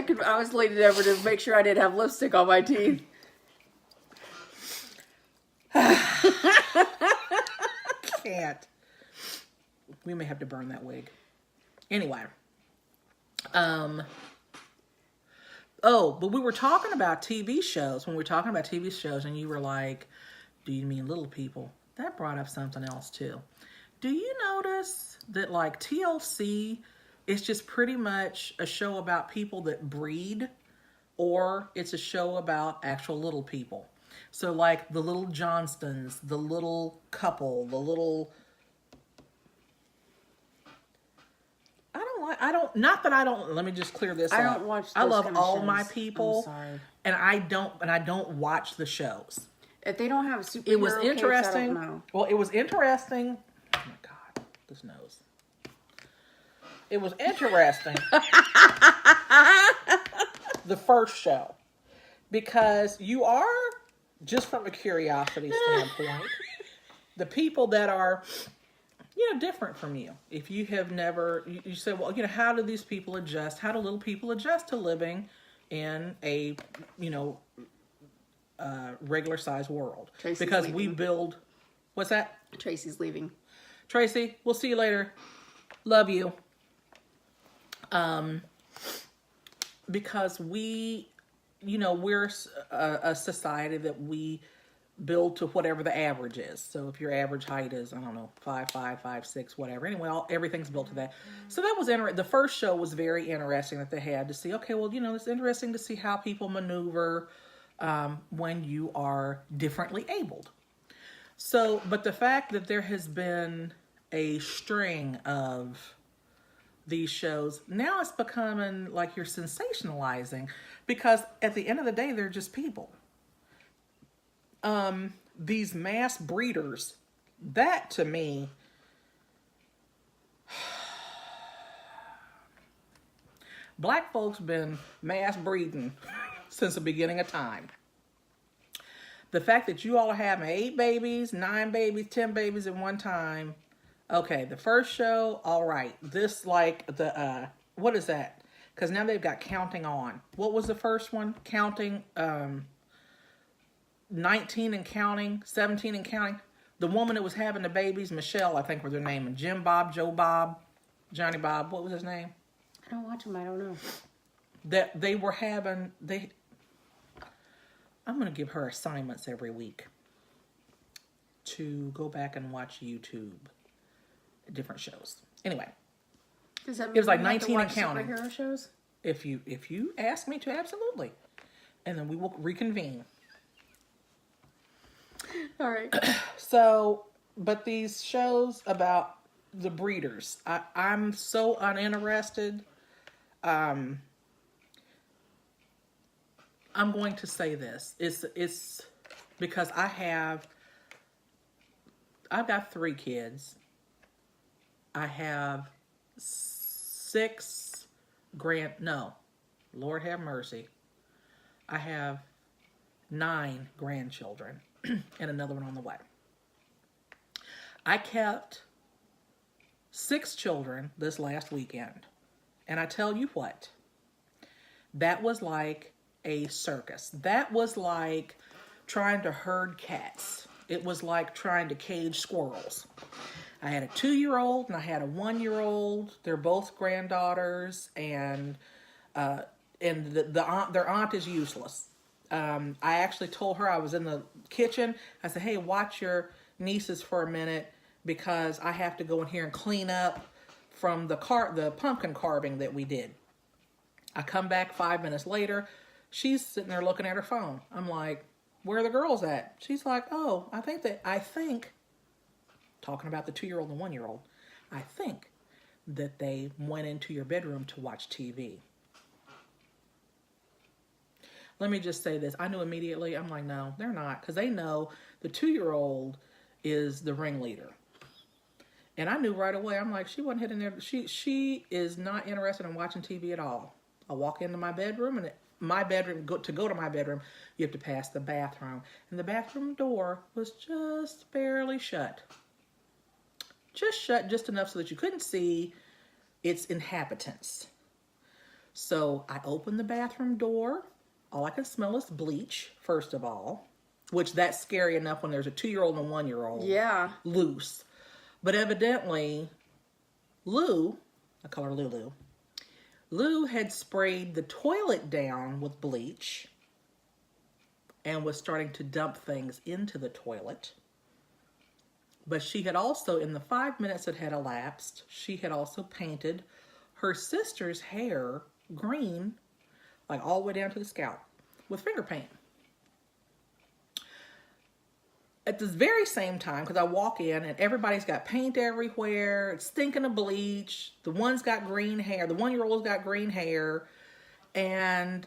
leaning over to make sure I didn't have lipstick on my teeth. Can't. We may have to burn that wig. Anyway. Oh, but we were talking about TV shows. When we were talking about TV shows and you were like, do you mean little people? That brought up something else too. Do you notice that like TLC is just pretty much a show about people that breed, or it's a show about actual little people? So like the little Johnstons, the little couple, the little... I don't, not that I don't, let me just clear this up. I don't watch I those love kind of all shows. my people. I'm sorry. And I don't watch the shows. If they don't have superhero It was capes, interesting. I don't know. Well, it was interesting. Oh my God, this nose. It was interesting. The first show. Because you are, just from a curiosity standpoint, the people that are, different from you. If you have never, you say, well, how do these people adjust? How do little people adjust to living in a, regular sized world? Tracy's because we leaving. build, what's that? Tracy's leaving. Tracy, we'll see you later. Love you. Because we, we're a society that we build to whatever the average is. So if your average height is, I don't know, 5'5", 5'6", whatever. Anyway, everything's built to that. So that was interesting. The first show was very interesting that they had to see, okay, well, it's interesting to see how people maneuver when you are differently abled. So, but the fact that there has been a string of these shows, now it's becoming like you're sensationalizing, because at the end of the day, they're just people. These mass breeders, that to me, black folks been mass breeding since the beginning of time. The fact that you all are having 8 babies, 9 babies, 10 babies at one time. Okay, the first show, all right. This like the, what is that? Because now they've got Counting On. What was the first one? Counting, 19 and counting, 17 and counting. The woman that was having the babies, Michelle, I think was her name, and Jim Bob, Joe Bob, Johnny Bob, what was his name? I don't watch them. I don't know. That they were having, I'm going to give her assignments every week to go back and watch YouTube, different shows. Anyway, Does that mean it was like we have to 19 and watch counting. superhero shows? If you ask me to, absolutely. And then we will reconvene. All right. So, but these shows about the breeders, I'm so uninterested. I'm going to say this. It's because I've got 3 kids. I have 6 Lord have mercy. I have 9 grandchildren and another one on the way. I kept 6 children this last weekend. And I tell you what, that was like a circus. That was like trying to herd cats. It was like trying to cage squirrels. I had a 2-year-old and I had a 1-year-old. They're both granddaughters, and their aunt is useless. I actually told her, I was in the kitchen. I said, hey, watch your nieces for a minute because I have to go in here and clean up from the pumpkin carving that we did. I come back 5 minutes later. She's sitting there looking at her phone. I'm like, where are the girls at? She's like, oh, I think, talking about the 2-year-old and 1-year-old, I think that they went into your bedroom to watch TV. Let me just say this. I knew immediately. I'm like, no, they're not. Because they know the 2-year-old is the ringleader. And I knew right away. I'm like, she wasn't hitting there. She is not interested in watching TV at all. I walk into my bedroom, and to go to my bedroom, you have to pass the bathroom. And the bathroom door was just barely shut. Just shut just enough so that you couldn't see its inhabitants. So I opened the bathroom door. All I can smell is bleach, first of all, which that's scary enough when there's a 2-year-old and a 1-year-old loose. But evidently, Lou, I call her Lulu, Lou had sprayed the toilet down with bleach and was starting to dump things into the toilet. But she had also, in the 5 minutes that had elapsed, she had also painted her sister's hair green, like all the way down to the scalp, with finger paint. at this very same time, because I walk in and everybody's got paint everywhere, it's stinking of bleach, the one's got green hair, the 1-year-old's got green hair, and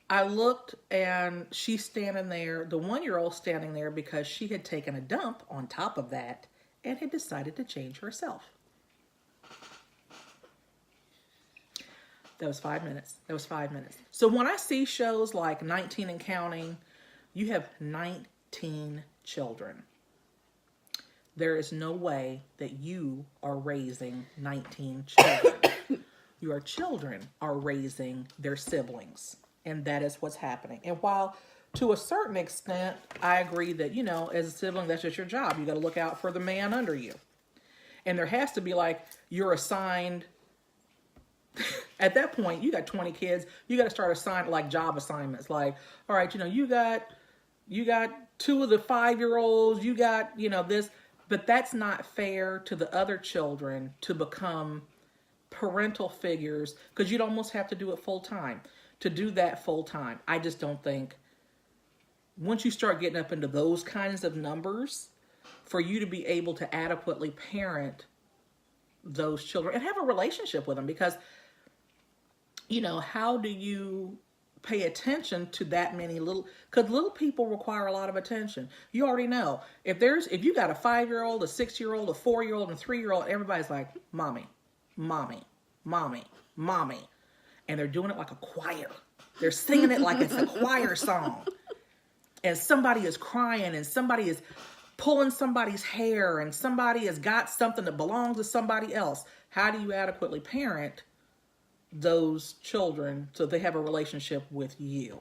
I looked and she's standing there, the 1-year-old standing there because she had taken a dump on top of that and had decided to change herself. That was 5 minutes. That was 5 minutes. So when I see shows like 19 and Counting, you have 19 children. There is no way that you are raising 19 children. Your children are raising their siblings. And that is what's happening. And while to a certain extent, I agree that, you know, as a sibling, that's just your job. You got to look out for the man under you. And there has to be like, you're assigned. At that point, you got 20 kids. You got to start assigning like job assignments. Like, all right, you know, you got 2 of the 5-year-olds. You got, you know, this. But that's not fair to the other children to become parental figures, because you'd almost have to do it full time. To do that full time, I just don't think, once you start getting up into those kinds of numbers, for you to be able to adequately parent those children and have a relationship with them, because, you know, how do you pay attention to that many because little people require a lot of attention. You already know, if you got a 5-year-old, a 6-year-old, a 4-year-old, and a 3-year-old, everybody's like, mommy, mommy, mommy, mommy. And they're doing it like a choir. They're singing it like it's a choir song. And somebody is crying, and somebody is pulling somebody's hair, and somebody has got something that belongs to somebody else. How do you adequately parent those children so they have a relationship with you?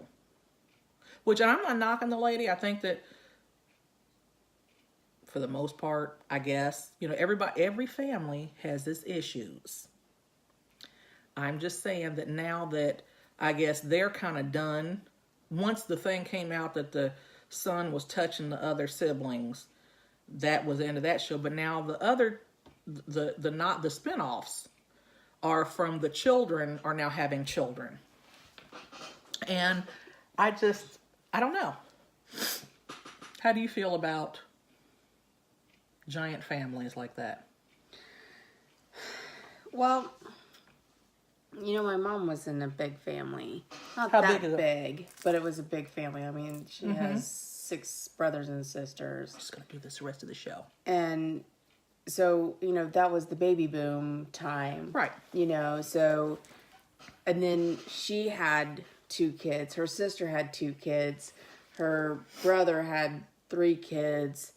Which, I'm not knocking the lady. I think that for the most part, I guess, you know, every family has its issues. I'm just saying that now that I guess they're kind of done, once the thing came out that the son was touching the other siblings, that was the end of that show. But now the other, the spinoffs are from the children are now having children. And I don't know. How do you feel about giant families like that? Well, you know, my mom was in a big family. Not How that big is it? big, but it was a big family. I mean, she has 6 brothers and sisters. I'm just going to do this the rest of the show. And so, you know, that was the baby boom time. Right. You know, so, and then she had 2 kids. Her sister had 2 kids. Her brother had 3 kids.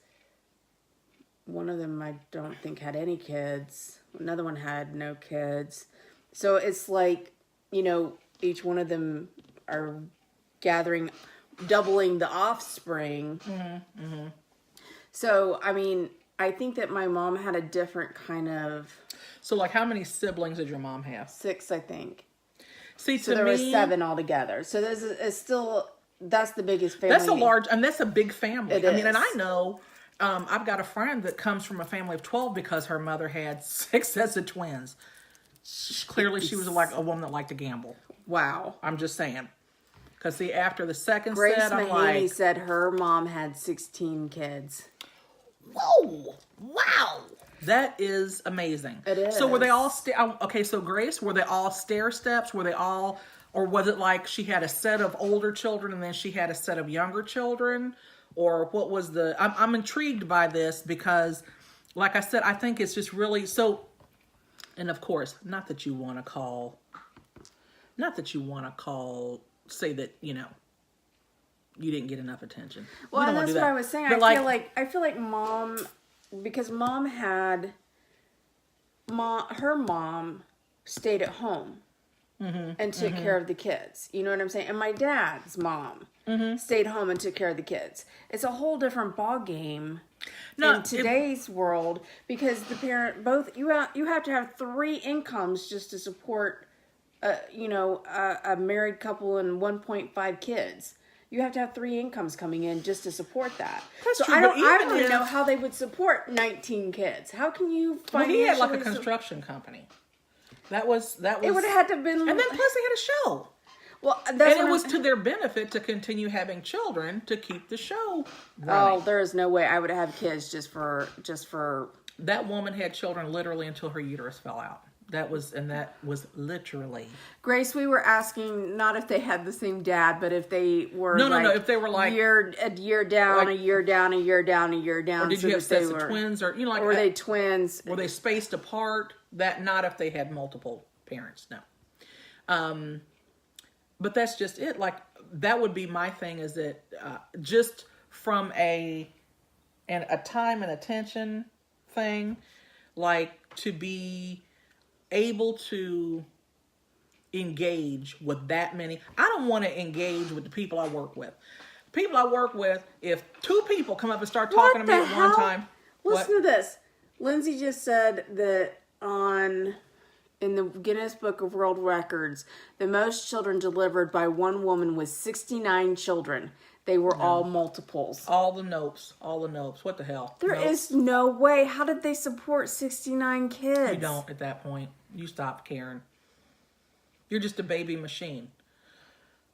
One of them I don't think had any kids. Another one had no kids. So it's like, you know, each one of them are doubling the offspring. So, I mean, I think that my mom had a different kind of... So, like, how many siblings did your mom have? 6, I think. See, So to there me, were 7 altogether. So it's still, that's the biggest family. that's a big family. It I mean, and is. I know, I've got a friend that comes from a family of 12 because her mother had 6 sets of twins. Clearly, she was like a woman that liked to gamble. Wow. I'm just saying. Because, see, after the second Grace set, I'm Mahaney like, said her mom had 16 kids. whoa, wow. That is amazing. It is. So were they all, okay, so Grace, were they all stair steps? Were they all, or was it like she had a set of older children and then she had a set of younger children? Or what was I'm intrigued by this because, like I said, I think it's just really, so, and of course, not that you want to call, say that, you know, you didn't get enough attention. Well, and that's what I was saying. I feel like mom, because her mom stayed at home and took care of the kids. You know what I'm saying? And my dad's mom stayed home and took care of the kids. It's a whole different ball game in today's world because the parent you have to have 3 incomes just to support a married couple and 1.5 kids. You have to have 3 incomes coming in just to support that. That's so true, I don't but really know how they would support 19 kids. How can you Well, financially... he had like a construction company. That was. It would have had to have been... And then plus they had a show. Well, And that's it what was to their benefit to continue having children to keep the show running. Oh, there is no way I would have kids just for. That woman had children literally until her uterus fell out. That was literally. Grace, we were asking not if they had the same dad, but if they were No, if they were like a year down, like, a year down, a year down, a year down. or did you have sets of twins, or like, were they twins? were they spaced apart? That not if they had multiple parents. No. But that's just it. Like that would be my thing. Is that just from a time and attention thing, like to be able to engage with that many. I don't want to engage with the people I work with. People I work with, if two people come up and start talking to me at one time. Listen to this. Lindsay just said that in the Guinness Book of World Records, the most children delivered by one woman was 69 children. They were all multiples. All the nopes. What the hell? There Nope. is no way. How did they support 69 kids? You don't at that point. You stop caring. You're just a baby machine.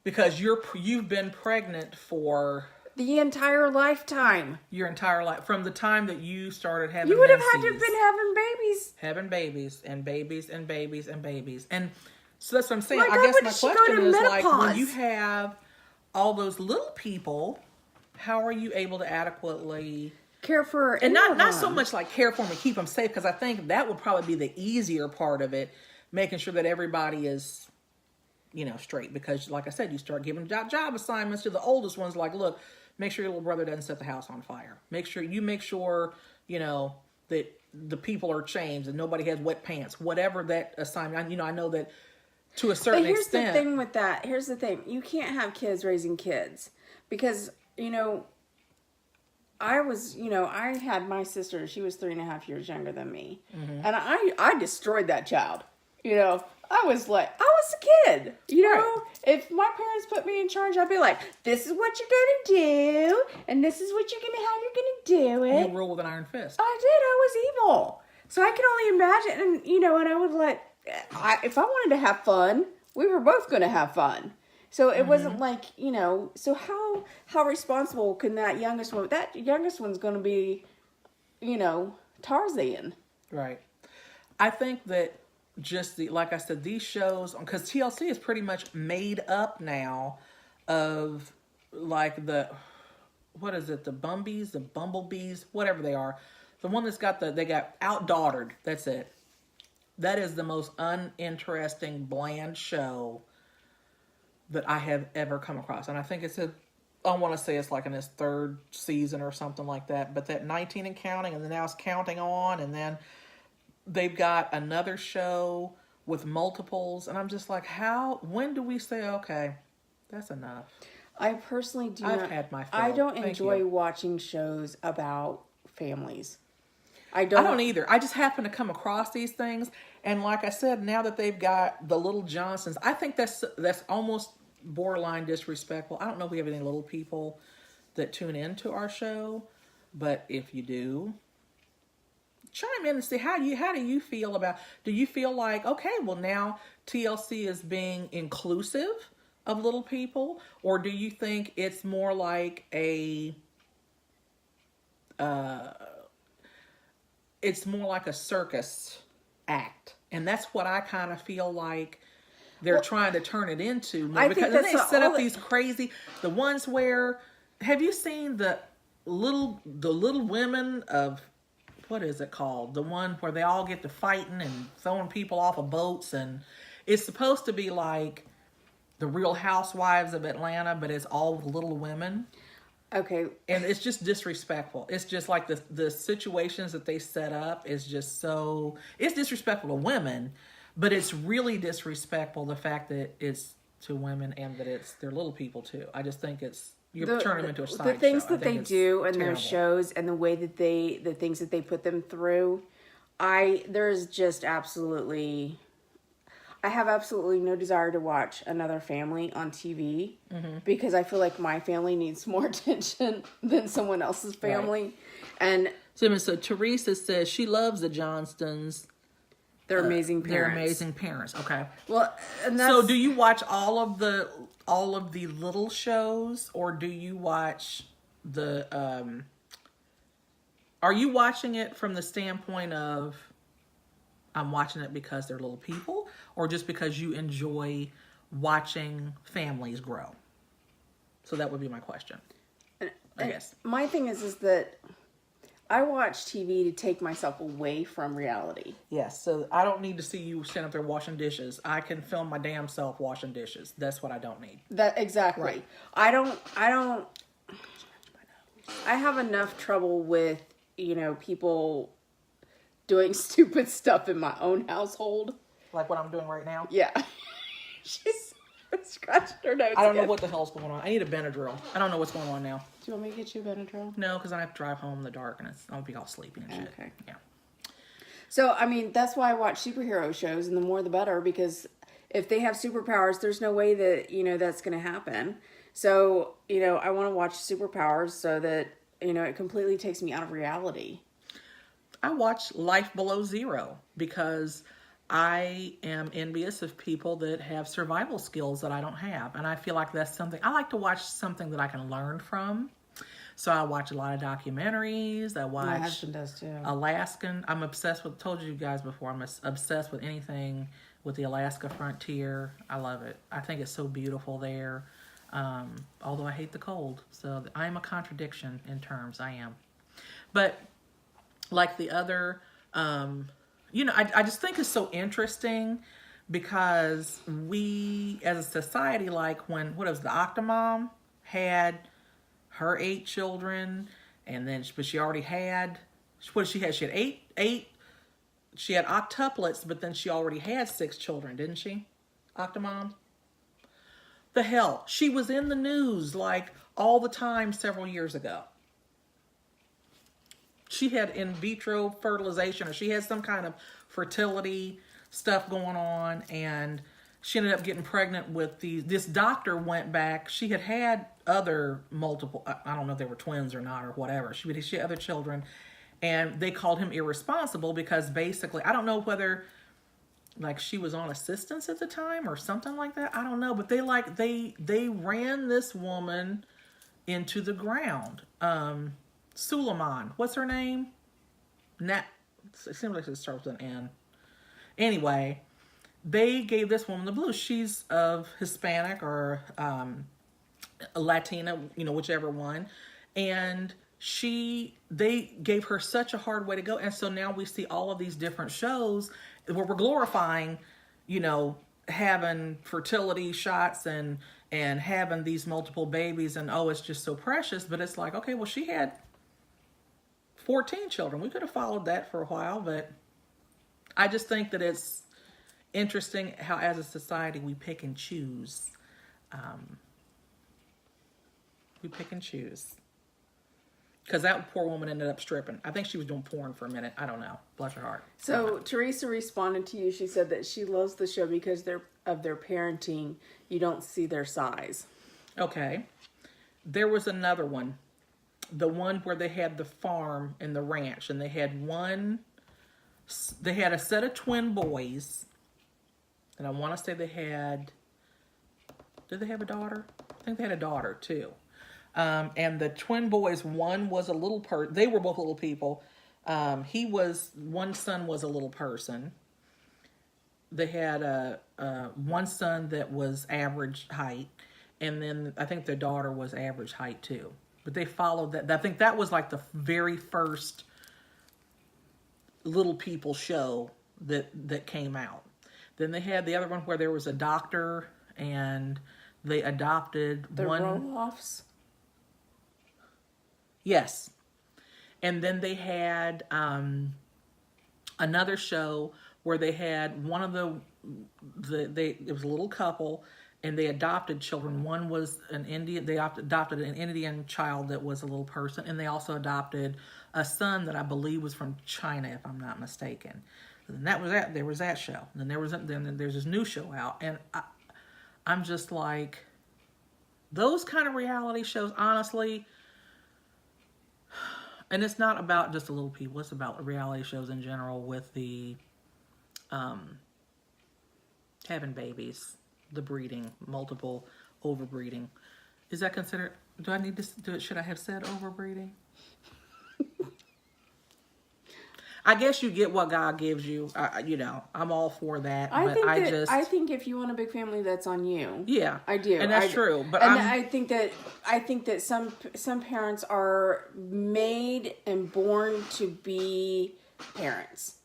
Because you've been pregnant for the entire lifetime. Your entire life. From the time that you started having You would have had to menses. have been having babies. Having babies and babies and babies and babies. And so that's what I'm saying. My I God, guess when my did she go question to is like, when menopause? you have all those little people, how are you able to adequately care for and not so much like care for them and keep them safe, because I think that would probably be the easier part of it, making sure that everybody is, straight. Because like I said, you start giving job assignments to the oldest ones, like, look, make sure your little brother doesn't set the house on fire. Make sure, that the people are changed and nobody has wet pants, whatever that assignment. I know that to a certain extent. But here's the thing with that. Here's the thing. You can't have kids raising kids because, I had my sister. She was 3.5 years younger than me. Mm-hmm. And I destroyed that child. I was a kid. Right. If my parents put me in charge, I'd be like, this is what you're going to do. And this is what how you're going to do it. You rule with an iron fist. I did. I was evil. So I can only imagine. And, and I would if I wanted to have fun, we were both going to have fun. So it wasn't like, so how responsible can that youngest one, that youngest one's going to be, Tarzan. Right. I think that just like I said, these shows, because TLC is pretty much made up now of like the bumblebees, whatever they are. The one that's they got outdaughtered. That's it. That is the most uninteresting, bland show that I have ever come across. And I think I want to say it's like in its third season or something like that. But that 19 and counting, and then now it's counting on, and then they've got another show with multiples. And I'm just like, when do we say, okay, that's enough? I personally do I've had my fill. I don't Thank enjoy you. watching shows about families. I don't either. I just happen to come across these things. And like I said, now that they've got the Little Johnsons, I think that's almost borderline disrespectful. I don't know if we have any little people that tune into our show, but if you do, chime in and see how do you feel about, do you feel like, okay, well now TLC is being inclusive of little people, or do you think it's more like it's more like a circus act? And that's what I kind of feel like they're trying to turn it into. Because then they set up these crazy, the ones where, have you seen the little women of, what is it called? The one where they all get to fighting and throwing people off of boats, and it's supposed to be like the Real Housewives of Atlanta, but it's all with little women. Okay. And it's just disrespectful. It's just like the situations that they set up is just so, it's disrespectful to women, but it's really disrespectful the fact that it's to women and that they're little people too. I just think you're turning them into a sideshow. The things that they do in their shows and the way that the things that they put them through, there's just absolutely, I have absolutely no desire to watch another family on TV because I feel like my family needs more attention than someone else's family. Right. And so Teresa says she loves the Johnstons, They're amazing parents. They're amazing parents. Okay. Well, and that's... So do you watch all of the little shows, or do you watch the are you watching it from the standpoint of I'm watching it because they're little people, or just because you enjoy watching families grow? So that would be my question. I guess. My thing is that I watch TV to take myself away from reality. Yes, so I don't need to see you stand up there washing dishes. I can film my damn self washing dishes. That's what I don't need. That exactly. Right. I have enough trouble with, people doing stupid stuff in my own household. Like what I'm doing right now? Yeah. She's scratching her nose. I don't know what the hell's going on. I need a Benadryl. I don't know what's going on now. Do you want me to get you a Benadryl? No, because I have to drive home in the dark and I'll be all sleepy and shit. Okay. Yeah. So, that's why I watch superhero shows, and the more the better, because if they have superpowers, there's no way that, that's going to happen. So, I want to watch superpowers so that, it completely takes me out of reality. I watch Life Below Zero because I am envious of people that have survival skills that I don't have. And I feel like that's something, I like to watch something that I can learn from. So I watch a lot of documentaries. I watch... My husband does too. Alaskan. I'm obsessed with, told you guys before, I'm obsessed with anything with the Alaska frontier. I love it. I think it's so beautiful there. Although I hate the cold. So I am a contradiction in terms. I am. But like the other... I just think it's so interesting because we, as a society, like when, the Octomom had her 8 children, and then, but she already had, what did she have? She had eight, she had octuplets, but then she already had 6 children, didn't she? Octomom? The hell, she was in the news like all the time several years ago. She had in vitro fertilization, or she had some kind of fertility stuff going on, and she ended up getting pregnant with this doctor went back. She had other multiple, I don't know if they were twins or not or whatever. She had other children, and they called him irresponsible because basically, I don't know whether like she was on assistance at the time or something like that. I don't know, but they ran this woman into the ground. Suleiman, what's her name? It seems like it starts with an N. Anyway, they gave this woman the blues. She's of Hispanic or Latina, whichever one. And they gave her such a hard way to go. And so now we see all of these different shows where we're glorifying, having fertility shots and having these multiple babies, and it's just so precious. But it's like, okay, well, she had 14 children. We could have followed that for a while, but I just think that it's interesting how as a society we pick and choose. We pick and choose. Because that poor woman ended up stripping. I think she was doing porn for a minute. I don't know. Bless her heart. So Teresa responded to you. She said that she loves the show because of their parenting. You don't see their size. Okay. There was another one. The one where they had the farm and the ranch, and they had a set of twin boys, and I want to say did they have a daughter? I think they had a daughter too. And the twin boys, one was a little they were both little people. One son was a little person. They had one son that was average height, and then I think their daughter was average height too. But they followed that. I think that was like the very first little people show that came out. Then they had the other one where there was a doctor and they adopted the Roloffs. Yes. And then they had another show where they had one of it was a little couple, and they adopted children. One was an Indian. They adopted an Indian child that was a little person, and they also adopted a son that I believe was from China, if I'm not mistaken. And that was that. There was that show. And then there's this new show out, and I'm just like, those kind of reality shows, honestly. And it's not about just the little people. It's about reality shows in general with the having babies, the breeding, multiple overbreeding. Is that considered, do I need to do it? Should I have said overbreeding? I guess you get what God gives you. You know, I'm all for that. I think if you want a big family, that's on you. Yeah, I do, and that's true. But I think that some parents are made and born to be parents.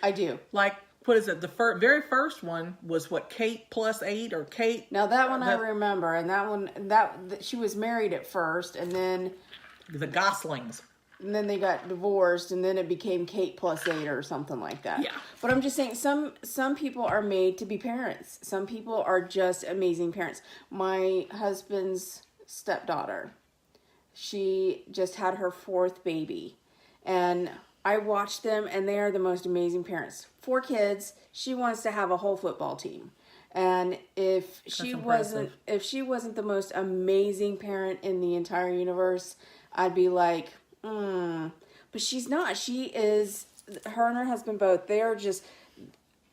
I do. Like, what is it? The very first one was what, Kate plus 8 or Kate? Now that one I remember, and that she was married at first, and then the Goslings. And then they got divorced, and then it became Kate plus 8 or something like that. Yeah. But I'm just saying, some people are made to be parents. Some people are just amazing parents. My husband's stepdaughter, she just had her 4th baby. And I watched them, and they are the most amazing parents. 4 kids. She wants to have a whole football team. And if she wasn't the most amazing parent in the entire universe, I'd be like, but she's not. She is. Her and her husband both. They are just.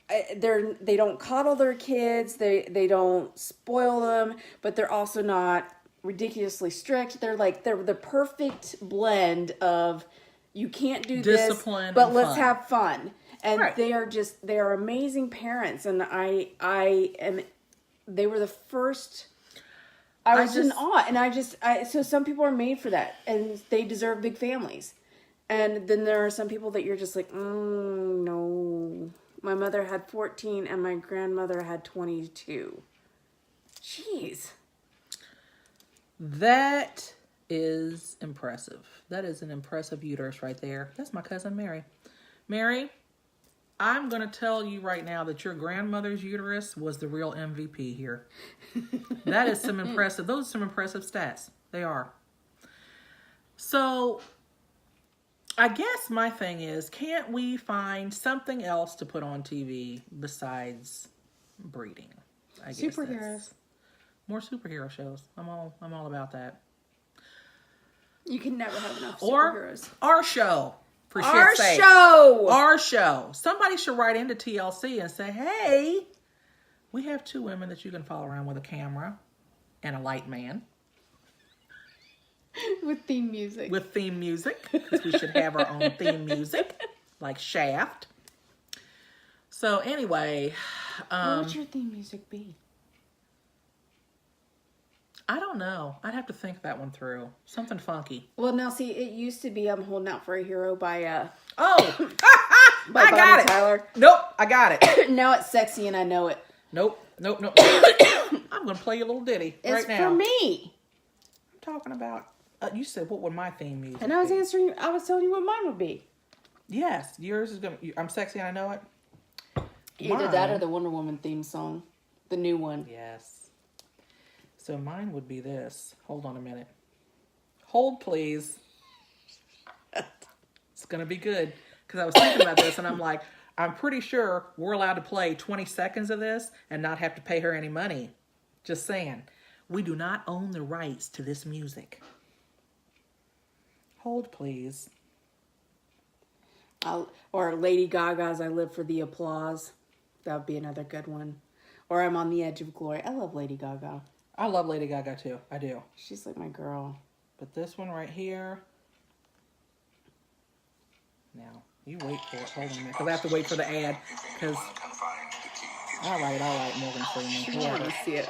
They don't coddle their kids. They don't spoil them, but they're also not ridiculously strict. They're the perfect blend of you can't do discipline, this, but let's fun. have fun. And right. they are amazing parents. And they were the first. I was in awe, and so some people are made for that, and they deserve big families. And then there are some people that you're just like, no. My mother had 14, and my grandmother had 22. Jeez. That is impressive. That is an impressive uterus right there. That's my cousin Mary. Mary, I'm going to tell you right now that your grandmother's uterus was the real MVP here. That is some impressive, those are some impressive stats. They are. So, I guess my thing is, can't we find something else to put on TV besides breeding? I guess Superheroes. More superhero shows. I'm all about that. You can never have enough superheroes. Or our show. For our shit's sake. show! Our show. Somebody should write into TLC and say, hey, we have 2 women that you can follow around with a camera and a light man. With theme music. With theme music. Because we should have our own theme music. Like Shaft. So anyway. What would your theme music be? I don't know. I'd have to think that one through. Something funky. Well, now see, it used to be "I'm Holding Out for a Hero" by Oh, by I got Bonnie it. Tyler. Nope, I got it. Now it's "Sexy" and I Know It. Nope. I'm gonna play you a little ditty It's right now. for me. I'm talking about. You said what would my theme music? And I was be? answering. I was telling you what mine would be. Yes, yours is gonna. I'm sexy. I know it. Either that or the Wonder Woman theme song, the new one. Yes. So mine would be this. Hold on a minute. Hold, please. It's going to be good. Because I was thinking about this and I'm like, I'm pretty sure we're allowed to play 20 seconds of this and not have to pay her any money. Just saying. We do not own the rights to this music. Hold, please. Or Lady Gaga's "I Live for the Applause." That would be another good one. Or "I'm on the Edge of Glory." I love Lady Gaga. I love Lady Gaga too. I do. She's like my girl. But this one right here. Now, you wait for it. Hold on a minute. Because I have to wait for the ad. Because. All right, Morgan Freeman. I want to see it.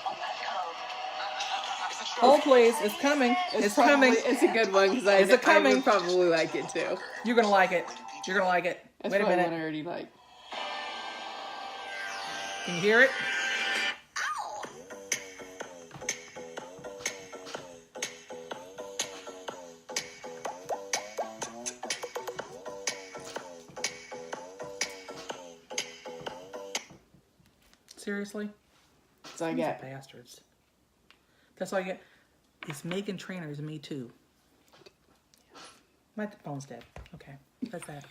Hold, please. It's coming. It's coming. It's a good one because I would probably like it too. You're going to like it. You're going to like it. That's Wait a minute. One I already like. Can you hear it? Seriously? That's all I get. Bastards. That's all you get. It's Meghan Trainor's Me Too. My phone's dead. Okay. That's that.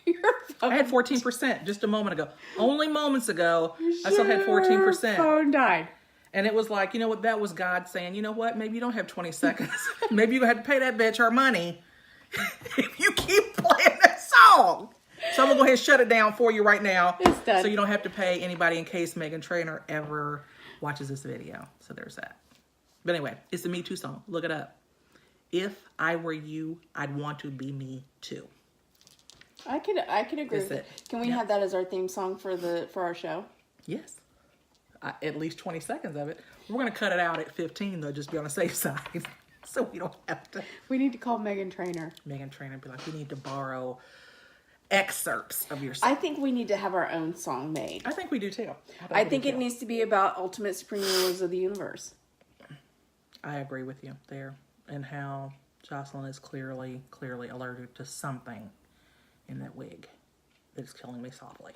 I had 14% just a moment ago. Only moments ago, I still had 14%. Phone died. And it was like, you know what? That was God saying, you know what? Maybe you don't have 20 seconds. Maybe you had to pay that bitch her money if you keep playing that song. So I'm gonna go ahead and shut it down for you right now. It's done. So you don't have to pay anybody in case Meghan Trainor ever watches this video. So there's that. But anyway, it's a Me Too song. Look it up. If I were you, I'd want to be me too. I could agree with That's it. it. Can we Yeah. have that as our theme song for our show? Yes. At least 20 seconds of it. We're going to cut it out at 15, though, just be on the safe side. So we don't have to. We need to call Meghan Trainor. Meghan Trainor and be like, we need to borrow excerpts of your song. I think we need to have our own song made. I think we do, too. I think it needs to be about ultimate supreme rulers of the universe. I agree with you there. And how Jocelyn is clearly allergic to something in that wig that is killing me softly.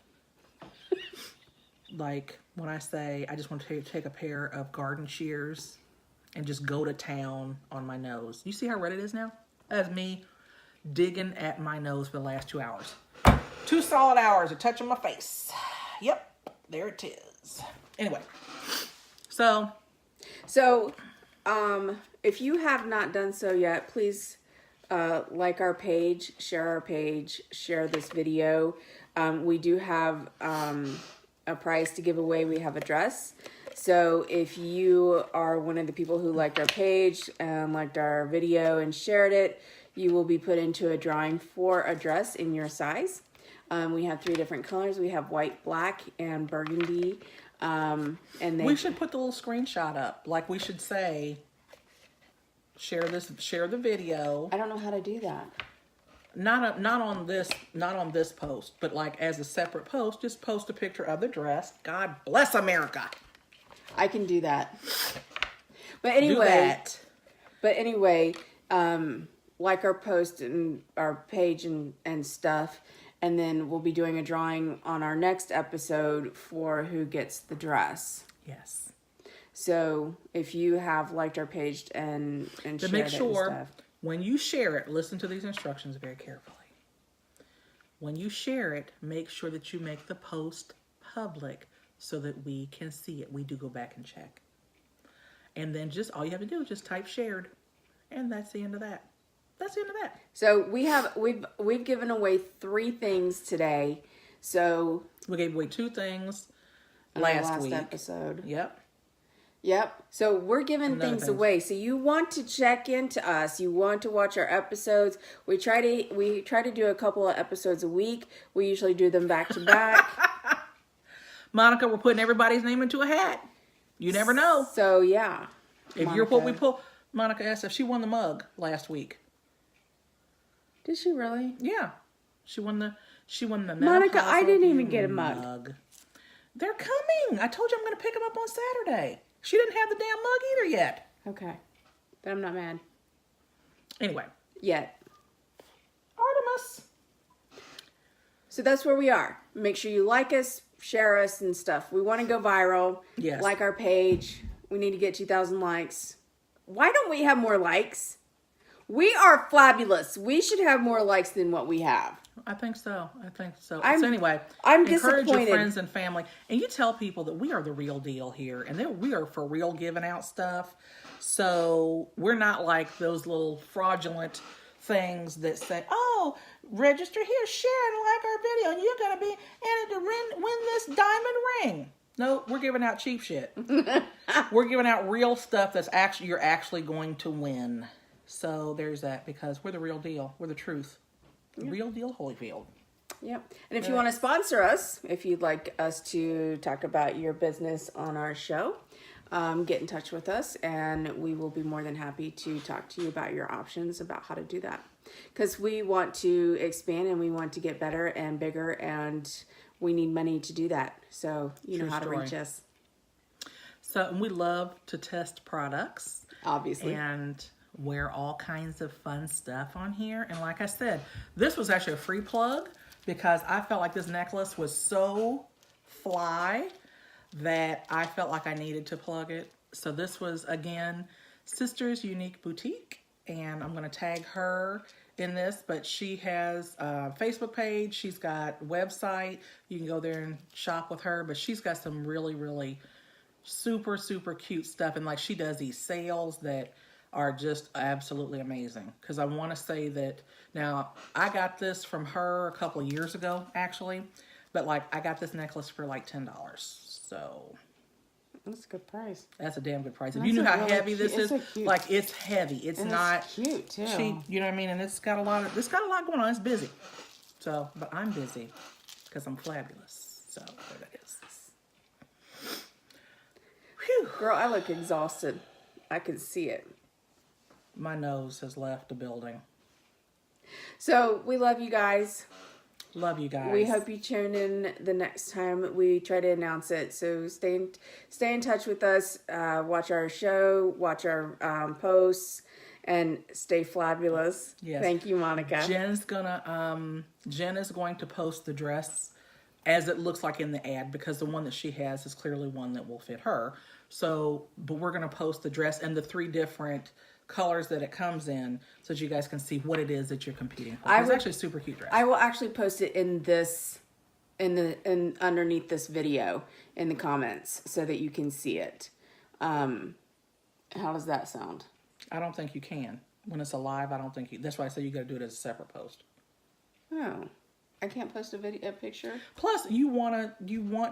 Like when I say I just want to take a pair of garden shears and just go to town on my nose. You see how red it is now? That's me digging at my nose for the last 2 hours. 2 solid hours of touching my face. Yep, there it is. Anyway, so if you have not done so yet, please like our page, share this video. We do have a prize to give away. We have a dress. So if you are one of the people who liked our page and liked our video and shared it, you will be put into a drawing for a dress in your size. We have 3 different colors. We have white, black, and burgundy. And then we should put the little screenshot up. Like we should say, share the video. I don't know how to do that. Not on this post, but like as a separate post, just post a picture of the dress. God bless America. I can do that. But Do that. anyway, like our post and our page and stuff, and then we'll be doing a drawing on our next episode for who gets the dress. Yes. So if you have liked our page and To shared make it sure and stuff, when you share it, listen to these instructions very carefully. When you share it, make sure that you make the post public so that we can see it. We do go back and check. And then just all you have to do is just type shared. And that's the end of that. That's the end of that. so we've given away 3 things today. So We gave away 2 things in our last week. episode. Yep. So we're giving Another things thing. away. So you want to check into us. You want to watch our episodes. We try to do a couple of episodes a week. We usually do them back to back. Monica, we're putting everybody's name into a hat. You never know. So yeah. If you're what we pull. Monica asked if she won the mug last week. Did she really? Yeah. She won the Monica, I Menopausal didn't even Beauty get a mug. They're coming. I told you I'm going to pick them up on Saturday. She didn't have the damn mug either yet. Okay. But I'm not mad. Anyway, Yet. Artemis. So that's where we are. Make sure you like us, share us and stuff. We want to go viral. Yes. Like our page. We need to get 2,000 likes. Why don't we have more likes? We are fabulous. We should have more likes than what we have. I think so. So I'm anyway, I'm encourage your disappointed. friends and family, and you tell people that we are the real deal here, and that we are for real giving out stuff. So we're not like those little fraudulent things that say, "Oh, register here, share, and like our video, and you're gonna be entered to win this diamond ring." No, we're giving out cheap shit. We're giving out real stuff that's you're actually going to win. So there's that, because we're the real deal. We're the truth. The real deal Holyfield. Yep. And if you want to sponsor us, if you'd like us to talk about your business on our show, get in touch with us and we will be more than happy to talk to you about your options about how to do that. Because we want to expand and we want to get better and bigger, and we need money to do that. So you know True how to story. reach us. So, and we love to test products Obviously. and wear all kinds of fun stuff on here. And like I said, this was actually a free plug because I felt like this necklace was so fly that I felt like I needed to plug it. So this was, again, Sister's Unique Boutique, and I'm going to tag her in this, but she has a Facebook page. She's got a website. You can go there and shop with her, but she's got some really, really super, super cute stuff. And like, she does these sales that are just absolutely amazing. Because I want to say that now I got this from her a couple of years ago, actually, but like I got this necklace for like $10. So That's a good price. that's a damn good price. If That's you knew a how really heavy this cute- is, it's a cute- like it's heavy. It's And not it's cute too. cheap. You know what I mean? And it's got a lot going on. It's busy. So, but I'm busy because I'm fabulous. So there that is. Whew. Girl, I look exhausted. I can see it. My nose has left the building. So we love you guys. Love you guys. We hope you tune in the next time we try to announce it. So stay in touch with us. Watch our show. Watch our posts. And stay fabulous. Yes. Thank you, Monica. Jen is going to post the dress as it looks like in the ad, because the one that she has is clearly one that will fit her. So, but we're going to post the dress and the 3 different colors that it comes in, so that you guys can see what it is that you're competing for. It's actually a super cute dress. I will actually post it in underneath this video in the comments so that you can see it. How does that sound? I don't think you can. When it's a live, I don't think you... That's why I say you got to do it as a separate post. Oh, I can't post a picture? Plus, you want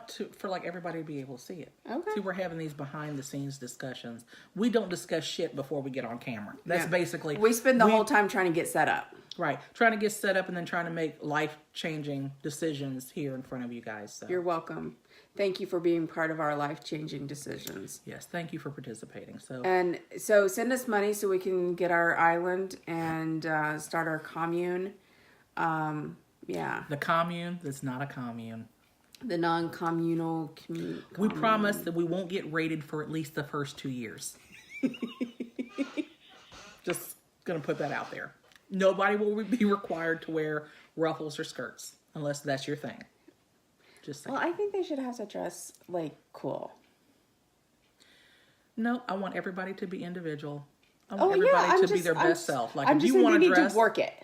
to for like everybody to be able to see it. Okay. See, we're having these behind the scenes discussions. We don't discuss shit before we get on camera. That's Yeah. basically... We spend the whole time trying to get set up. Right. Trying to get set up and then trying to make life-changing decisions here in front of you guys. So. You're welcome. Thank you for being part of our life-changing decisions. Yes, thank you for participating. So And so send us money so we can get our island and start our commune. Yeah. the commune, that's not a commune. The non-communal commune. We promise that we won't get raided for at least the first 2 years. Just gonna put that out there. Nobody will be required to wear ruffles or skirts unless that's your thing. Just saying. Well, I think they should have to dress, like, cool. No, I want everybody to be individual. I Oh, want yeah, everybody I'm to be their just- best self. Like I'm if just you saying want we to need dress, to work it.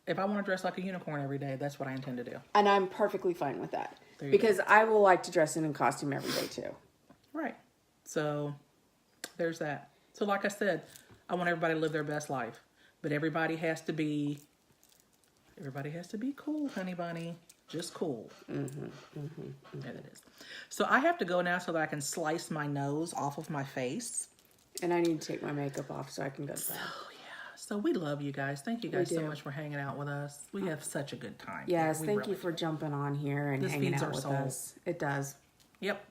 if I want to dress like a unicorn every day, that's what I intend to do. And I'm perfectly fine with that. There you Because I will like to dress in a costume every day, too. Right. So there's that. So like I said, I want everybody to live their best life, but everybody has to be cool, honey bunny. Just cool. There it is. So I have to go now so that I can slice my nose off of my face. And I need to take my makeup off so I can go to bed. Oh yeah. So we love you guys. Thank you guys so do. much for hanging out with us. We have such a good time. Yes, We thank really you for do. jumping on here and This hanging feeds out our with soul. us. It does. Yep.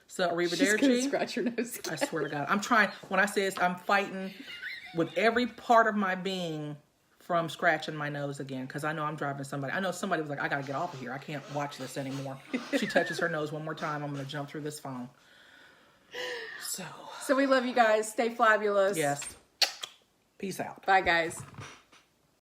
So She's gonna arrivederci. scratch your nose. I swear to God. I'm trying. When I say this, I'm fighting with every part of my being from scratching my nose again, because I know I'm driving somebody. I know somebody was like, I got to get off of here. I can't watch this anymore. She touches her nose one more time, I'm going to jump through this phone. So, So we love you guys. Stay fabulous. yes. Peace out. Bye, guys.